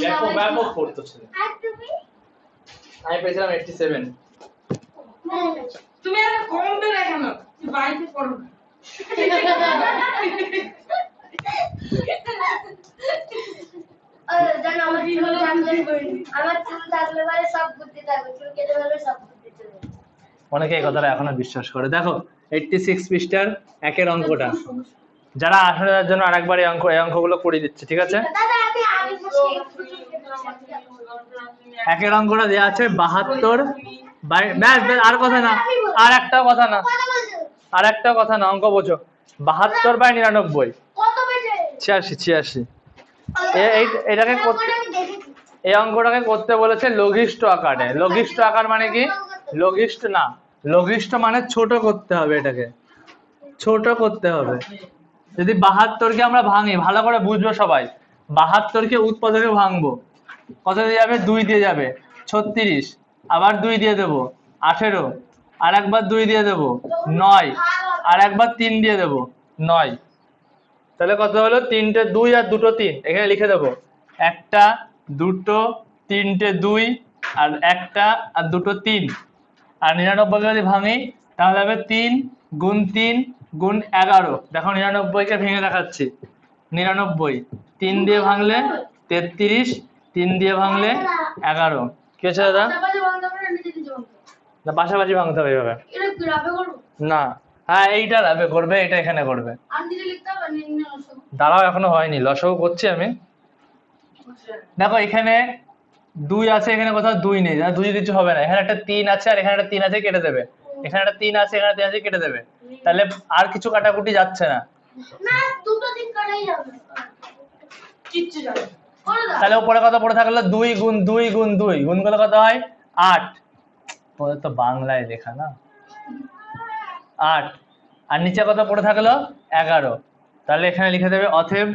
দেখো ব্যাপক পড়তেছে। আমি পেয়েছিলাম 87। তুমি একটা কম পেলে কেন? তুই বাড়িতে পড়ো না। অনেকে এই কথাটা এখনো বিশ্বাস করে। দেখো 86 পৃষ্ঠার একের অঙ্কটা, যারা আসলে তার জন্য আরেকবার এই অঙ্কগুলো করে দিচ্ছে, ঠিক আছে? একের অঙ্কটা দেওয়া আছে 72 ব্যাস ব্যাস, আর কথা না, আর একটা কথা না, আর একটা কথা না, অঙ্ক বোঝো। 72 বাই 99 86। এটাকে করতে, এই অঙ্কটাকে করতে বলেছে লঘিষ্ঠ আকারে। লঘিষ্ঠ আকার মানে কি? লঘিষ্ঠ না, লঘিষ্ঠ মানে ছোট করতে হবে, এটাকে ছোট করতে হবে। যদি 72কে আমরা ভাঙি, ভালো করে বুঝবো সবাই, 72কে উৎপাদকে ভাঙবো, কত দিয়ে যাবে? 2 দিয়ে যাবে, 36, আবার 2 দিয়ে দেবো 18, আর একবার 2 দিয়ে দেবো 9, আর একবার 3 দিয়ে দেবো 9। তাহলে কত হলো? 3টে 2 আর 2টো 3, এখানে লিখে দেবো 1টা 2টো 3টে 2 আর 1টা আর 2টো 3। আর 99কে যদি ভাঙি তাহলে হবে 3 গুণ 3 গুণ 11। দেখো 99কে ভেঙে দেখাচ্ছি। 99 3 দিয়ে ভাঙলে 33, 3 দিয়ে ভাঙলে 11। কি হচ্ছে দাদা? না, পাশাপাশি ভাঙতে হবে এইভাবে না। হ্যাঁ, এইটা লাভে করবে, এটা এখানে করবে। দাঁড়াও, এখনো হয়নি, লসাগু করছি আমি। দেখো এখানে 2 আছে, এখানে কোথাও 2 নেই, 2 কিছু হবে না। এখানে একটা 3 আছে আর এখানে একটা 3 আছে, কেটে দেবে। এখানে একটা 3 আছে, এখানে 3 আছে, কেটে দেবে। তাহলে আর কিছু কাটাকুটি যাচ্ছে না। তাহলে উপরে কত পড়ে থাকলো? 2 গুণ 2 গুণ 2 গুণ করলে কত হয়? 8। ওদের তো বাংলায় লেখা না, 8। আর নিচে কত পড়ে থাকলো? 11। তাহলে এখানে লিখে দেবে অতএব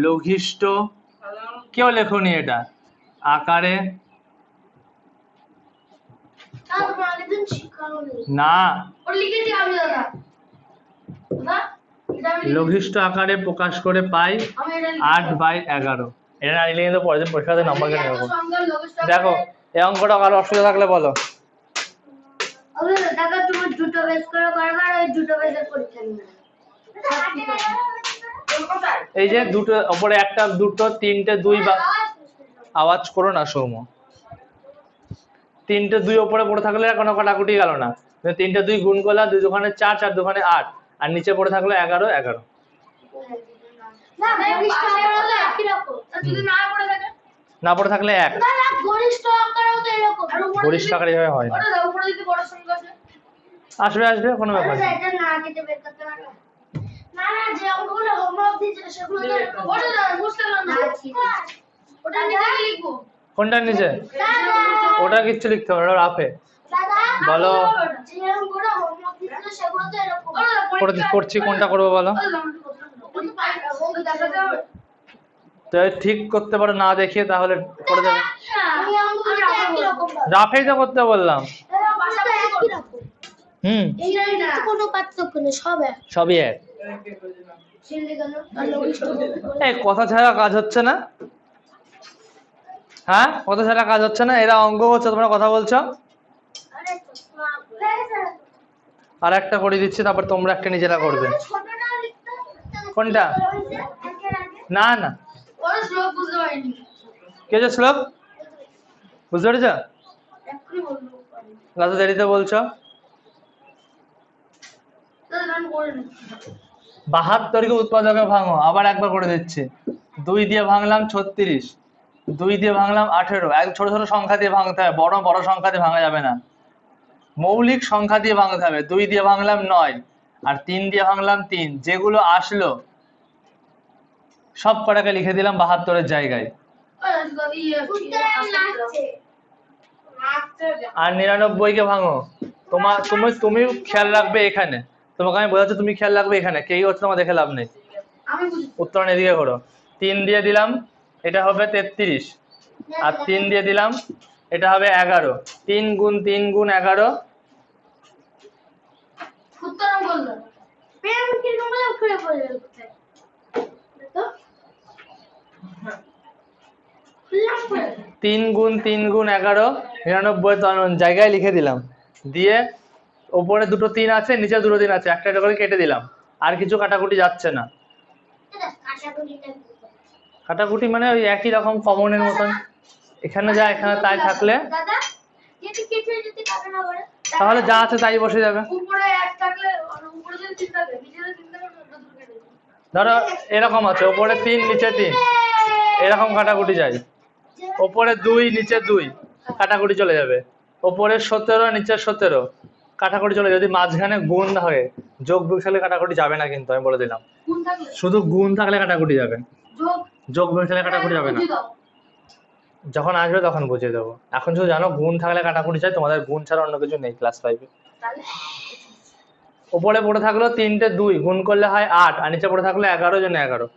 লঘিষ্ঠ, কেউ লেখনি এটা, আকারে না, লঘিষ্ঠ আকারে প্রকাশ করে পাই 8/11। এটা না লিখে কিন্তু পরের দিন পরীক্ষাতে নম্বর কেটে নেবো। দেখো এই অঙ্কটা কারো অসুবিধা থাকলে বলো। এই যে দুটো উপরে, একটা 2টো 3টে 2 বা আওয়াজ করো না সৌম, 3টে 2 উপরে পড়ে থাকলে কোনো কাটাকুটি গেল না। 3টে 2 গুণ করলে 2 দুগুণে 4, 4 দুগুণে 8, আর নিচে পড়ে থাকলো 11, 11। না পড়ে থাকলে 1। গরিষ্ঠ আকারে এইভাবে হয় না। আসবে আসবে, কোনো ব্যাপার না। কোনটার নিচে? ওটা কিচ্ছু লিখতে হবে না, রাফে বলো। করছি, কোনটা করবো বলো? ঠিক করতে পারো না দেখিয়ে, তাহলে করে দেবে। রাফেই তো করতে বললাম। সবই এক। এই কথা ছাড়া কাজ হচ্ছে না। হ্যাঁ, কথা ছাড়া কাজ হচ্ছে না। এরা অঙ্ক করছে, তোমরা কথা বলছো। আর একটা করে দিচ্ছি, তারপর তোমরা একটা নিজেরা করবে। কোনটা? না না, কে যে শ্লোক বুঝতে পেরেছ? এত দেরিতে বলছো। 72কে উৎপাদকে ভাঙো, আবার একবার করে দিচ্ছি। 2 দিয়ে ভাঙলাম 36, 2 দিয়ে ভাঙলাম 18। এক ছোট ছোট সংখ্যা দিয়ে ভাঙতে হবে, বড় বড় সংখ্যা দিয়ে ভাঙা যাবে না। মৌলিক সংখ্যা দিয়ে ভাঙতে হবে। 2 দিয়ে ভাঙলাম 9, আর 3 দিয়ে ভাঙলাম 3। যেগুলো আসলো সব কটাকে লিখে দিলাম 72-এর জায়গায়। আর 99কে ভাঙো। তুমি খেয়াল রাখবে এখানে, তোমাকে আমি বোঝাচ্ছি, তুমি খেয়াল রাখবে এখানে। কেই হচ্ছে তোমার দেখে লাভ নেই। উত্তরণ এদিকে করো। 3 দিয়ে দিলাম, এটা হবে 33, আর 3 দিয়ে দিলাম, এটা হবে 11। 3 গুণ 3 গুণ 11। 3 গুণ 3 গুণ 11 99 তো জায়গায় লিখে দিলাম, দিয়ে ওপরে দুটো 3 আছে, নিচে দুটো 3 আছে, একটা একটা করে কেটে দিলাম। আর কিছু কাটাকুটি যাচ্ছে না। কাটাকুটি মানে ওই একই রকম কমনের মতন, এখানে যা এখানে তাই থাকলে তাহলে যা আছে তাই বসে যাবে। ধরো এরকম আছে, ওপরে 3 নিচে 3, এরকম কাটাকুটি যায়। ওপরে 2 নিচে 2, কাটাকুটি চলে যাবে। ওপরে 17 নিচে 17, কাটাকুটি চলে যাবে। যদি মাঝখানে গুণ হয়, যোগ বিয়োগ থাকলে কাটাকুটি যাবে না, কিন্তু আমি বলে দিলাম। শুধু গুণ থাকলে কাটাকুটি যাবে, যোগ বিয়োগ থাকলে কাটাকুটি যাবে না। যখন আসবে তখন বুঝিয়ে দেবো। এখন শুধু জানো গুণ থাকলে কাটাকুটি চাই, তোমাদের গুণ ছাড়া অন্য কিছু নেই ক্লাস 5-এ। ওপরে পড়ে থাকলো 3টে 2, গুণ করলে হয় 8, আর নিচে পড়ে থাকলো 11 জন্য 11।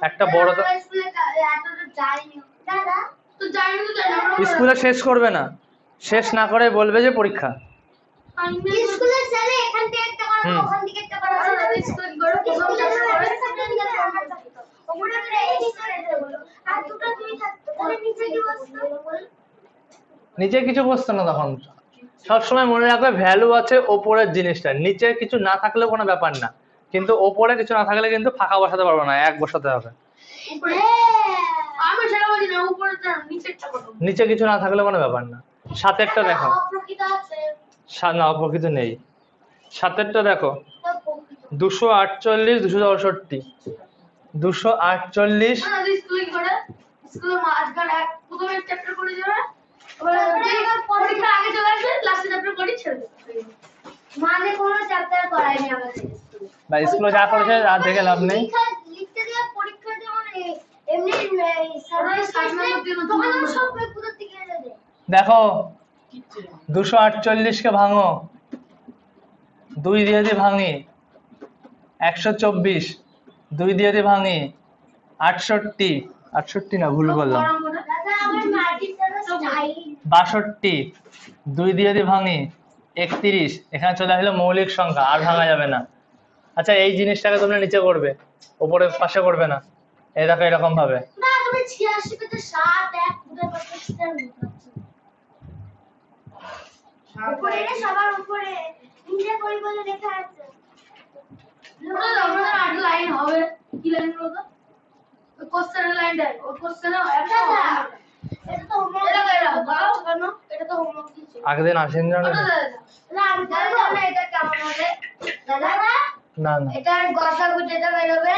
একটা বড় স্কুলে শেষ করবে না, শেষ না করে বলবে যে পরীক্ষা। নিচে কিছু বসতো না তখন। সবসময় মনে রাখবে ভ্যালু আছে ওপরের জিনিসটা, নিচে কিছু না থাকলেও কোনো ব্যাপার না, কিন্তু ওপরে কিছু না থাকলে কিন্তু ফাঁকা বসাতে পারবো না, এক বসাতে হবে। নিচে কিছু না থাকলে কোনো ব্যাপার না। 7-এরটা দেখো, না অপ্রকৃত নেই। 7-এরটা দেখো, 248 264, 248 বা স্কুলে যা করেছে আর দেখে লাভ নেই। দেখো 248 কে ভাঙো, 2 দিয়ে ভাঙি 124, 2 দিয়ে ভাঙি 68, 68 না ভুল বললাম 62, 2 দিয়ে ভাঙি 31। এখানে চলে আসলে মৌলিক সংখ্যা, আর ভাঙা যাবে না। আচ্ছা এই জিনিসটাকে তোমরা নিচে করবে, উপরে পাশে করবে না। এই দেখো এরকম ভাবে সবার উপরে নিচে করি বলে লেখা আছে। লাইন হবে কি লাইন বলতো? ওই কোশ্চেনের লাইনটা, ওই কোশ্চেনে এটা তো হোমওয়ার্ক কেন? এটা তো হোমওয়ার্ক দিয়েছে। আগের দিন আসেন না? না আমি জানি না এটা কেমন হবে দাদা। না না এটা গসাগু যেটা বের হবে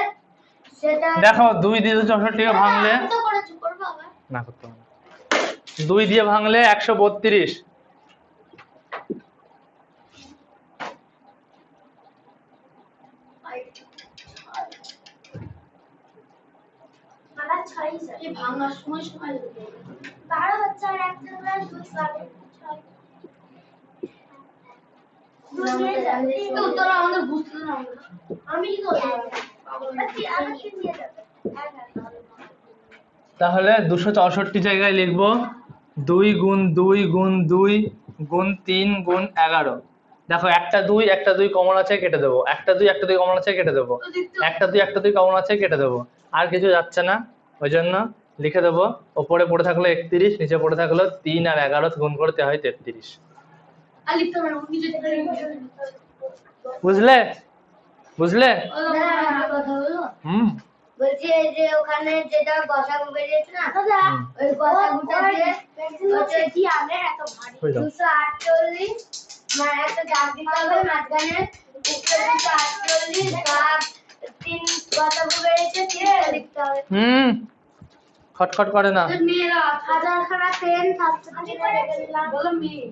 সেটা দেখো 2 দিয়ে 64 কে ভাঙলে তো করেছি, করব আবার না করতে হবে। 2 দিয়ে ভাঙলে 132, ভাঙার সময় সময় লাগবে। 12 বাচ্চা আর একটা ক্লাস 2 পাবে। উত্তর আমাদের বুঝতে না, আমি কি করব? তাহলে 264 জায়গায় লিখবো 2 গুণ 2 গুণ 2 গুণ 3 গুণ 11। দেখো একটা 2 একটা 2 কমন আছে, কেটে দেবো। একটা 2 একটা 2 কমন আছে, কেটে দেবো। একটা 2 একটা 2 কমন আছে, কেটে দেবো। আর কিছু যাচ্ছে না, ওই জন্য লিখে দেবো ওপরে পড়ে থাকলো 31, নিচে পড়ে থাকলো 3 আর 11 গুণ করতে হয় 33। বুঝলে বুঝলে? বলছি এই যে ওখানে যেটা গসাগু বেরিয়েছে না দাদা, ওই গসাগুটা দিয়ে হচ্ছে কি আগে এত ভারী 248 মানে একটা দাগ দিতে হবে মাঝখানে, উপরে 248 ভাগ 3 গসাগু বেরিয়েছে 3 লিখতে হবে। খটখট করে না। মেয়েরা হাজার খানা পেন থাকছে, আমি করে দিলাম বলো মেয়ে।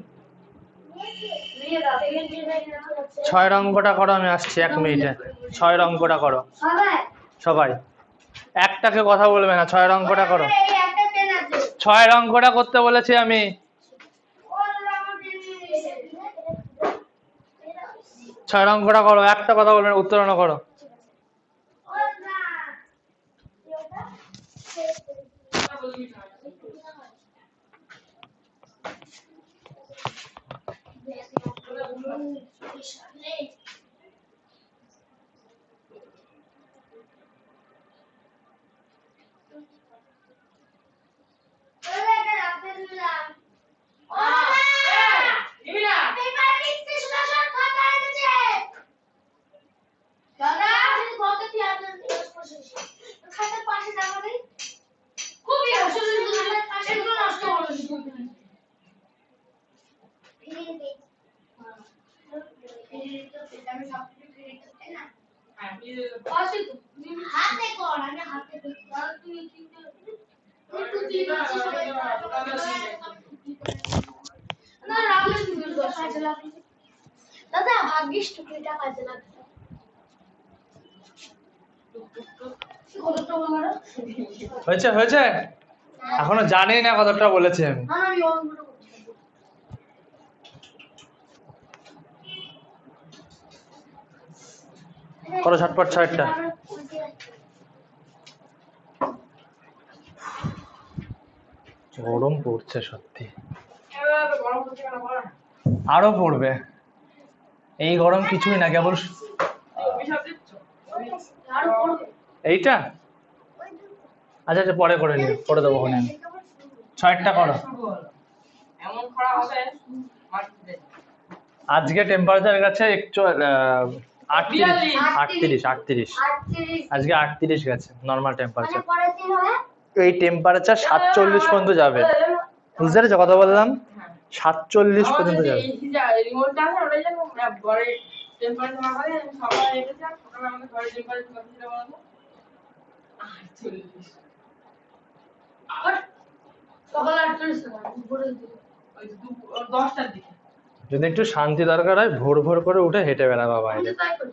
6 অঙ্কটা করো, আমি আসছি 1 মিনিটে। 6 অঙ্কটা করো সবাই, একটাকে কথা বলবে না। 6 অঙ্কটা করো, 6 অঙ্কটা করতে বলেছি আমি। 6 অঙ্কটা করো, একটা কথা বলবে না, উত্তরণ করো। হাতে কর আমি হাতে তুই না রাখলে তুমি কাজে লাগবে দাদা ভাগ্যিস টুকরিটা কাজে লাগবে কতটা বলো হয়েছে হয়েছে এখনো জানি না কতটা বলেছি আমি না আমি অঙ্কটা করছি করো ঝটপট 6টা গরম পড়ছে সত্যি গরম করছে কেন বলো না? আরো পড়বে এই গরম কিছুই না কেবল অভিশাপ দিচ্ছ? আর পড়বে এইটা আচ্ছা আচ্ছা পরে করে নিও করে দেবো ওখানে আমি 6টা করো শুরু হলো। এমন খরা হবে মাটিতে। আজকে টেম্পারেচার গেছে 38 38 38 আজকে 38 গেছে নর্মাল টেম্পারেচার মানে পরের দিন হবে এই টেম্পারেচার 47 পর্যন্ত যাবে বুঝতে পেরেছো কথা বললাম হ্যাঁ। 47 পর্যন্ত যাবে রিমোটটা আছে ওটা যেন ঘরে টেম্পারেচার মাপালে সবাই রেখেছে সকালে আমাদের ঘরে টেম্পারেচার কত ছিল বলতো 48 আর সকাল 48 টাকা দুপুরে ওই 10টার দিকে যদি একটু শান্তি দরকার হয় ভোর ভোর করে উঠে হেঁটে বেড়াবা বাইরে তাই করি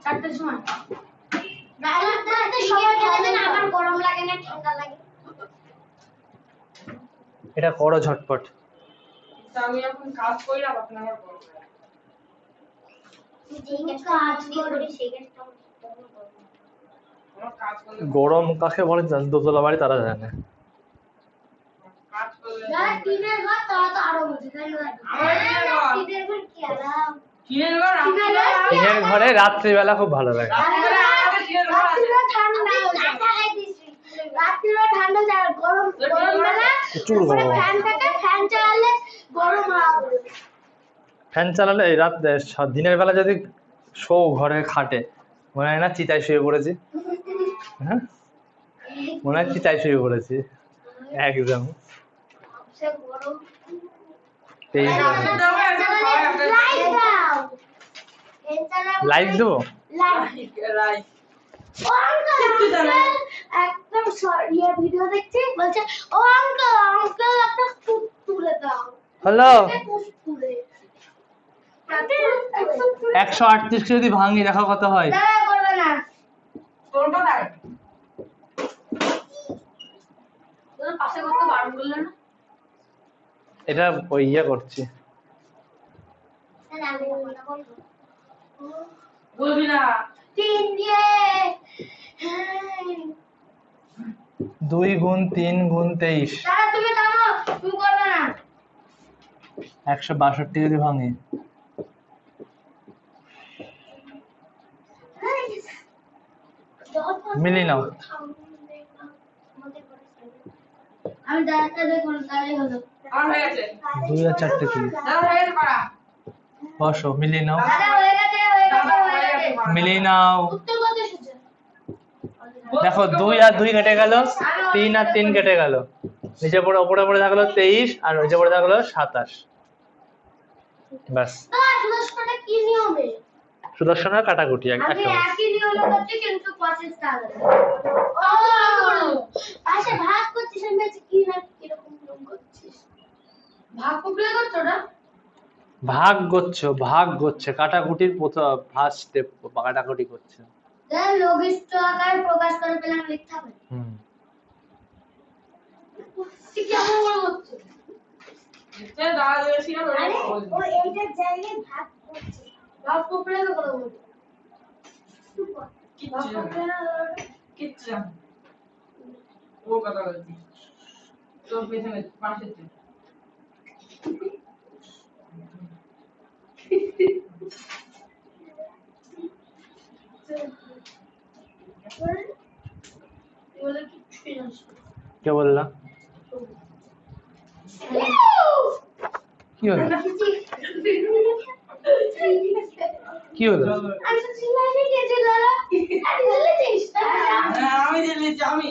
4টার সময় বেলাতে সবাই খেলে দেন আমার গরম লাগে না ঠান্ডা লাগে এটা করো ঝটপট তা আমি এখন কাজ করি আর আপনি আমার গরম লাগে। যেই কাজ করি সেই কাজটা আমার কাজ করলে গরম কাকে বলে দোতলা বাড়ি তারা জানে কাজ করলে যারা টিনের ঘর তারা তো আরো বুঝে তাই না আমার টিনের ঘর। টিনের ঘর কি আরাম টিনের ঘর টিনের ঘর? টিনের ঘরে রাত্রিবেলা খুব ভালো লাগে রাত্রিবেলা আমাদের টিনের ঘর আছে। রাত্রিবেলা ঠান্ডা হয়ে যায় রাত্রিবেলা ঠান্ডা যায় গরম গরম বেলা প্রচুর গরম। ফ্যান থাকে ফ্যান চালালে গরম হবে ফ্যান চালালে এই রাত দিনের বেলা যদি শো ঘরে খাটে মনে হয় না চিতায় শুয়ে পড়েছি হ্যাঁ মনে হয় চিতায় শুয়ে পড়েছি একদম সে গরম এই লাইট দাও লাইট দেবো লাইট রাইট একদম ইয়ে ভিডিও দেখছি বলছে ও আঙ্কেল আঙ্কেল একটা ফুট তুলে দাও হ্যালো ফুট তুলে 138 কে যদি ভাঙি দেখো কত হয় দাঁড়া করবে না তোর কোথায় তোর পাশে করতে বারণ করলে না এটা ওই ইয়ে করছি আমি মনে করবো বলবি না তিন দিয়ে 2 গুণ 3 গুণ 23 দাঁড়া তুমি থামো তুমি করবে না 162 যদি ভাঙি মিলিয়ে নাও। আমি দাঁড়াতে দেখুন দাঁড়িয়ে হলো আমার হয়ে গেছে 2 আর 4টে কি দাদা হয়ে গেছে পারা বসো মিলিয়ে নাও দাদা হয়ে গেছে হয়ে গেছে হয়ে গেছে মিলিয়ে নাও উত্তর কত এসেছে দেখো 2 আর 2 কেটে গেল 3 আর 3 কেটে গেল নিচে পড়ে উপরে পড়ে থাকলো 23 আর নিচে পড়ে থাকলো 27 ব্যাস না সুদর্শনটা কি নিয়মে সুদর্শনের কাটাকুটি আমি একটা একই নিয়মে করছি কিন্তু প্রসেস আলাদা আচ্ছা ভাগ করছিস আমি বলছি কি না কিরকম নিয়ম করছিস ভাগ প্রক্রিয়া করছো না ভাগ করছে কাটাকুটির প্রথম ফার্স্ট স্টেপ কাটাকুটি করছে দেখ লঘিষ্ঠ আকার প্রকাশ করে পেলাম লিখতে হবে হুম তুই কেমন বড় করছিস নিশ্চয় দাদা দিয়েছিল আরে ও এইটার জায়গায় ভাগ করছে ভাগ প্রক্রিয়া তো কথা বলছি ভাগ প্রক্রিয়া কিচ্ছু জানি না। ও কথা বলছি তোর পেছনে পাশে ছিল বলে কিচ্ছুই জানিস না। কে বললা কি হলো কি হলো আমি তো চিল্লাই গেছি দাদা আরে জ্বলেছিস হ্যাঁ, আমি জ্বলেছি, আমি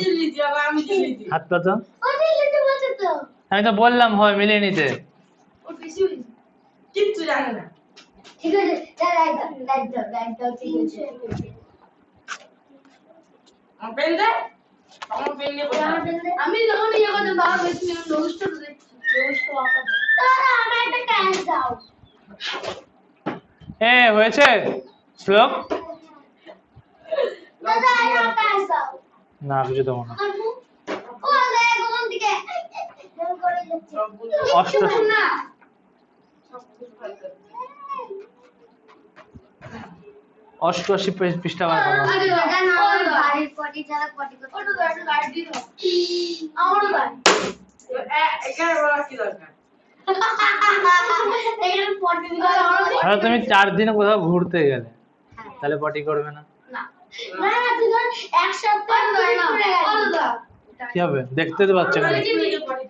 জ্বলেছি, আবার আমি জ্বলেছি। হাত পাতো ও জ্বলেছে বলছে তো আমি তো বললাম হয় মিলিয়ে নিতে ওর বেশি হয়েছে। কিচ্ছু জানে না। ঠিক আছে লাইট দাও ঠিক আছে আমার পেন দে। আমার পেন নিয়ে কোথায়? আমি যখন ইয়ে করতে বাবা বেশি লোস্ট দেখছি লোস্ট আঁকা দাদা আমার একটা ক্যাশ দাও হয়েছে শ্লোক দাদা আমার ক্যাশ দাও না কিছু দেবো না ও দেখ ওখান থেকে এরকম করে যাচ্ছে অষ্টআশি। না অষ্টআশি পৃষ্ঠা বার করো আরে দাদা না বাড়ির পটি ছাড়া পটি করতে ওটা তো একটা গাড়ি দিও আমারও গাড়ি এখানে বলা কি দরকার? এখানে পটি দিও তাহলে তুমি 4 দিন কোথাও ঘুরতে গেলে তাহলে পটি করবে না না না তুই ধর এক সপ্তাহ ধরে না কি হবে দেখতে তো পাচ্ছ না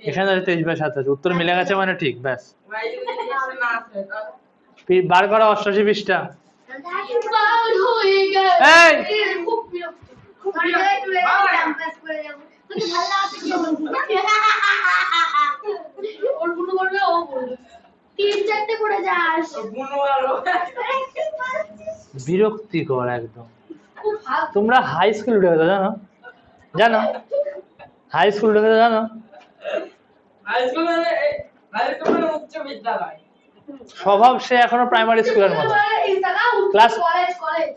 এখানে আছে 23/7 আছে উত্তর মিলে গেছে মানে ঠিক ব্যাস ভাই যদি এসে না আসে তাহলে বার করো 88 পৃষ্ঠা পাগল হয়ে গেছে এই! খুব বিরক্ত খুব বিরক্ত ক্যাম্পাস করে যাব তুই ভালো লাগছে কি বলছিস ওর গুলো করবে ও বলবে 3-4টে করে যাস বুনো আলো। বিরক্তিকর একদম খুব ভালো তোমরা হাই স্কুল উঠে গেছো জানো জানো হাই স্কুল উঠে গেছো জানো হাইস্কুলে উচ্চ বিদ্যালয়। স্বভাব সে এখনো প্রাইমারি স্কুলের মতো ক্লাস কলেজ কলেজ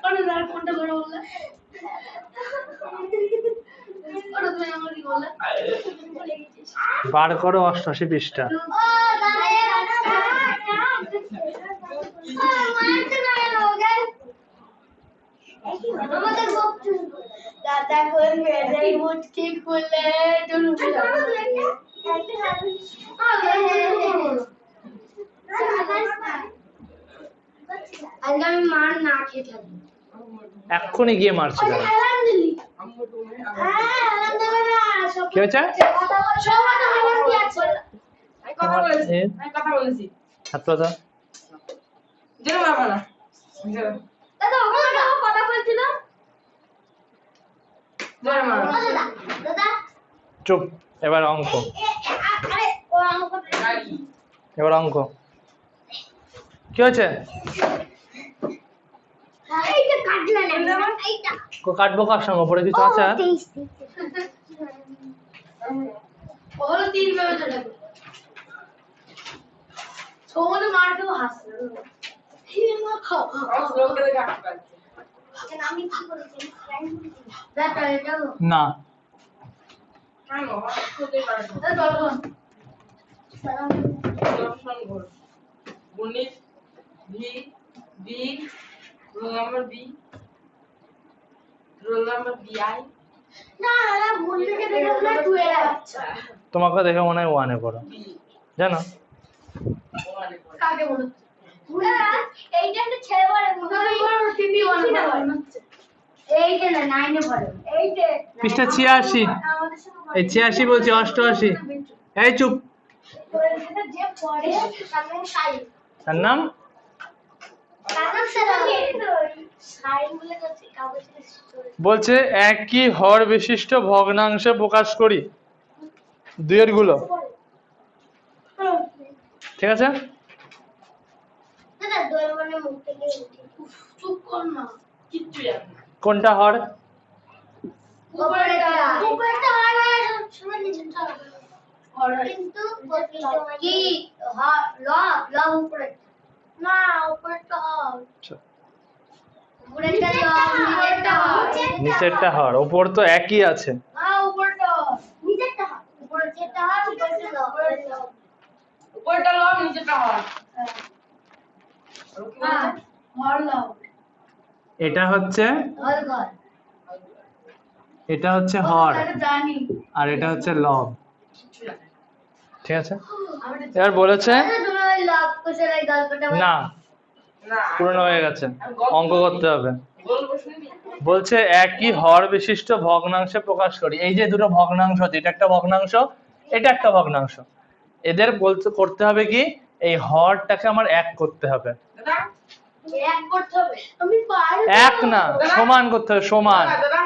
কোন দাঁড় কোনটা করে বললে ওটা তুমি আমাকে বললে বার করো 88 পৃষ্ঠা ও দাদা মারতে না লোগে আমাদের বকতে দাদা কোন মেরে মুটকি খুলে তুই উঠে আজকে আমি মার না খেয়ে থাকবো এক্ষুনি গিয়ে মারছে তারা অ্যালার্ম দিলি আম্মু তুমি হ্যাঁ অ্যালার্ম দেবে না সব কি হয়েছে কথা বল সব কথা অ্যালার্ম কি আছে আমি কথা বলেছি, আমি কথা বলেছি। ছাত্র তো জেনে মারবা না। দাদা ওখানে কথা বলছিল জেনে মারবা না। দাদা দাদা চুপ এবার অঙ্ক আরে ও আমাকে গাড়ি। এবার অঙ্ক কি হয়েছে এইটা কাটলা না এইটা কাটবো কার সঙ্গে পরে কিছু আছে আর? ওগুলো 3 ভেবে চলে গেল সোমনে মারকেও হাসছে আমার লোককে দেখে হাসি পাচ্ছে। আমি কি করেছি দেখা এটা না কেন? আমার হতেই পারে না। চলো দর্শন ঘোষ। গণিত B B roll number B roll number BI. না না ভুল থেকে দেখে মনে হয় 2 এর বাচ্চা তোমাকে দেখে মনে হয় ওয়ানে পড়ো বি জানো ওয়ানে পড়ে। কাকে বলো এইটা একটা ছেলে বলে মনে হয় সিপি 1 বলে এইটা না 9 এ পড়ে এইটা পৃষ্ঠা 86 আমাদের সাথে এই 86 বলছি 88 এই চুপ যে পড়ে তার নাম সাই তার নাম তার নাম সাই বলে যাচ্ছে কাগজে বলছে একই হর বিশিষ্ট ভগ্নাংশে প্রকাশ করি দুইয়ের গুলো ঠিক আছে দাদা দোলবনে মুখ থেকে চুপ কর না কিচ্ছু জানে না। কোনটা হর উপরেটা হয় না শুনে নিচেটা কিন্তু কি ল ল উপরে না উপরেটা হয় উপরেটা ল নিচেরটা হয় নিচেরটা হর ওপর তো একই আছে হ্যাঁ উপরেটা নিচেরটা হয় উপরে যেটা হয় উপরেটা ল উপরটা লম নিচেটা হয়। হ্যাঁ হর ল এটা হচ্ছে হর ঘর এটা হচ্ছে হর এটা জানি আর এটা হচ্ছে লব কিচ্ছু জানে না। ঠিক আছে এবার বলেছে আরে তুমি ওই লক কোষের এই গল্পটা না না পুরনো হয়ে গেছে, অঙ্ক করতে হবে। বলবো শুনবি? বলছে একই হর বিশিষ্ট ভগ্নাংশে প্রকাশ করি। এই যে দুটো ভগ্নাংশ আছে, এটা একটা ভগ্নাংশ, এটা একটা ভগ্নাংশ, এদের বলতে করতে হবে কি, এই হরটাকে আমার এক করতে হবে। দাদা এক করতে হবে। আমি পারবো। এক না, সমান করতে হবে, সমান। দাদা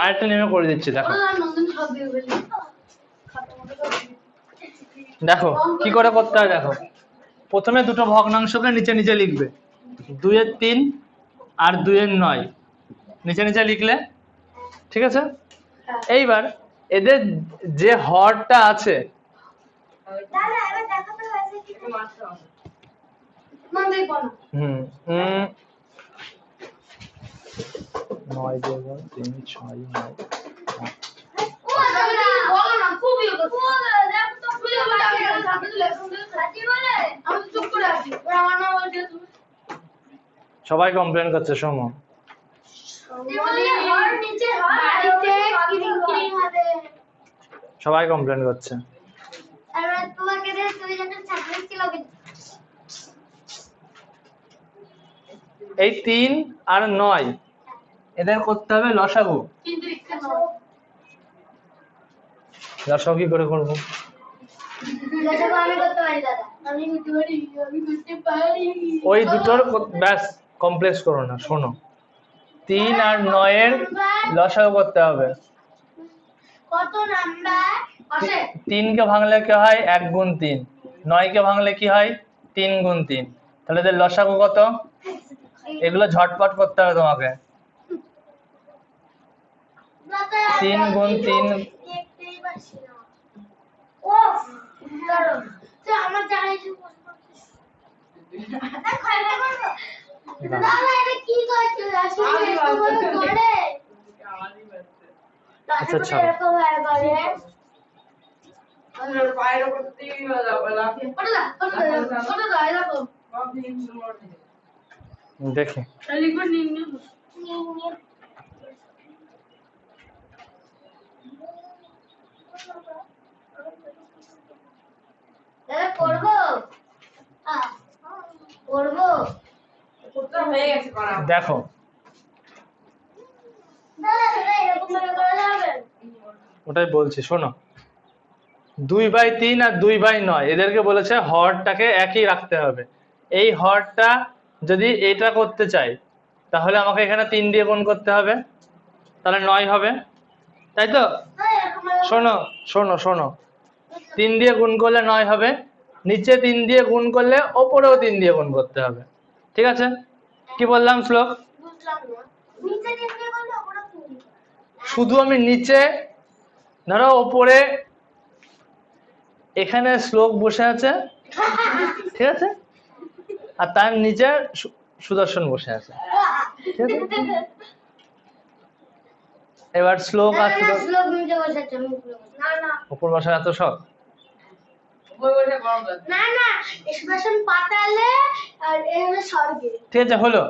আরেকটা নেমে করে দিচ্ছি, দেখো ওরা নতুন হবে বলে। দেখো কি করে করতে হয়। দেখো প্রথমে দুটো ভগ্নাংশকে নিচে নিচে লিখবে, 2-3 আর 2-9 নিচে নিচে লিখলে, ঠিক আছে। এইবার এদের যে হরটা আছে, দাদা এবার দেখাতে হয়েছে কি একটু মারতে হবে। মান দেখব না। হুম 9 দেবো, 3 6 9। ও দাদা বলো না খুবই ও দেখো তো খুবই ভালো সাথে লেসন দিতে সাথী বলে আমি চুপ করে আছি ওরা আমার নাম বলছে তুমি সবাই কমপ্লেন করছে, শোনো বলে হর নিচে হর বাড়িতে কিরিং কিরিং হবে সবাই কমপ্লেন করছে। আর তোমাকে দিয়ে তুমি যখন চাকরি ছিল এই 3 আর 9 এদের করতে হবে লসাগু। কিন্তু ইচ্ছা লসাগু কি করে করবো? যেটা আমি করতে পারি দাদা আমি করতে পারি আমি করতে পারি ওই দুটোর ব্যাস কমপ্লেক্স করো না, শোনো 3 আর 9 এর লসাগু করতে হবে। কত নাম্বার আছে 3 কে ভাঙলে কি হয় 1 গুণ 3, 9 কে ভাঙলে কি হয় 3 গুণ 3, তাহলে এদের লসাগু কত? এগুলো ঝটপট করতে হবে তোমাকে। 3 গুণ 3 দেখতেই পাচ্ছি না ও দাঁড়াও তো আমার জানাই যে দাদা এটা কি করছো আসলে এরকম করে আমারই বাচ্চা। আচ্ছা, ছাড়ো। এরকম হয়ে করে আমি ওর পায়ের উপর দিয়ে লাফিয়ে ওটা দা এরকম লাফিয়ে শুরু করে দেখি লিখবে নিন দাদা করবো করবো করতে হয়ে গেছে করা। দেখো দাদা দাদা এরকম ভাবে করা যাবে ওটাই বলছি, শোনো 2/3 আর 2/9 এদেরকে বলেছে হরটাকে একই রাখতে হবে। এই হরটা যদি এটা করতে চাই তাহলে আমাকে এখানে 3 দিয়ে গুণ করতে হবে, তাহলে 9 হবে, তাই তো? এরকম ভাবে শোনো শোনো শোনো 3 দিয়ে গুণ করলে 9 হবে, নিচে 3 দিয়ে গুণ করলে ওপরেও 3 দিয়ে গুণ করতে হবে, ঠিক আছে? কি বললাম শ্লোক? বুঝলাম না নিচে দেখতে বললে ওরা কি শুধু আমি নিচে, ধরো ওপরে এখানে শ্লোক বসে আছে, ঠিক আছে, আর তার নিচে সুদর্শন বসে আছে, ঠিক আছে? এবার শ্লোক আর শ্লোক নিচে বসেছে না না উপর বসার এত শখ? বই বসে গরম লাগে। না না এক্সপ্রেশন পাতালে আর এই হলো স্বর্গে ঠিক আছে, হলো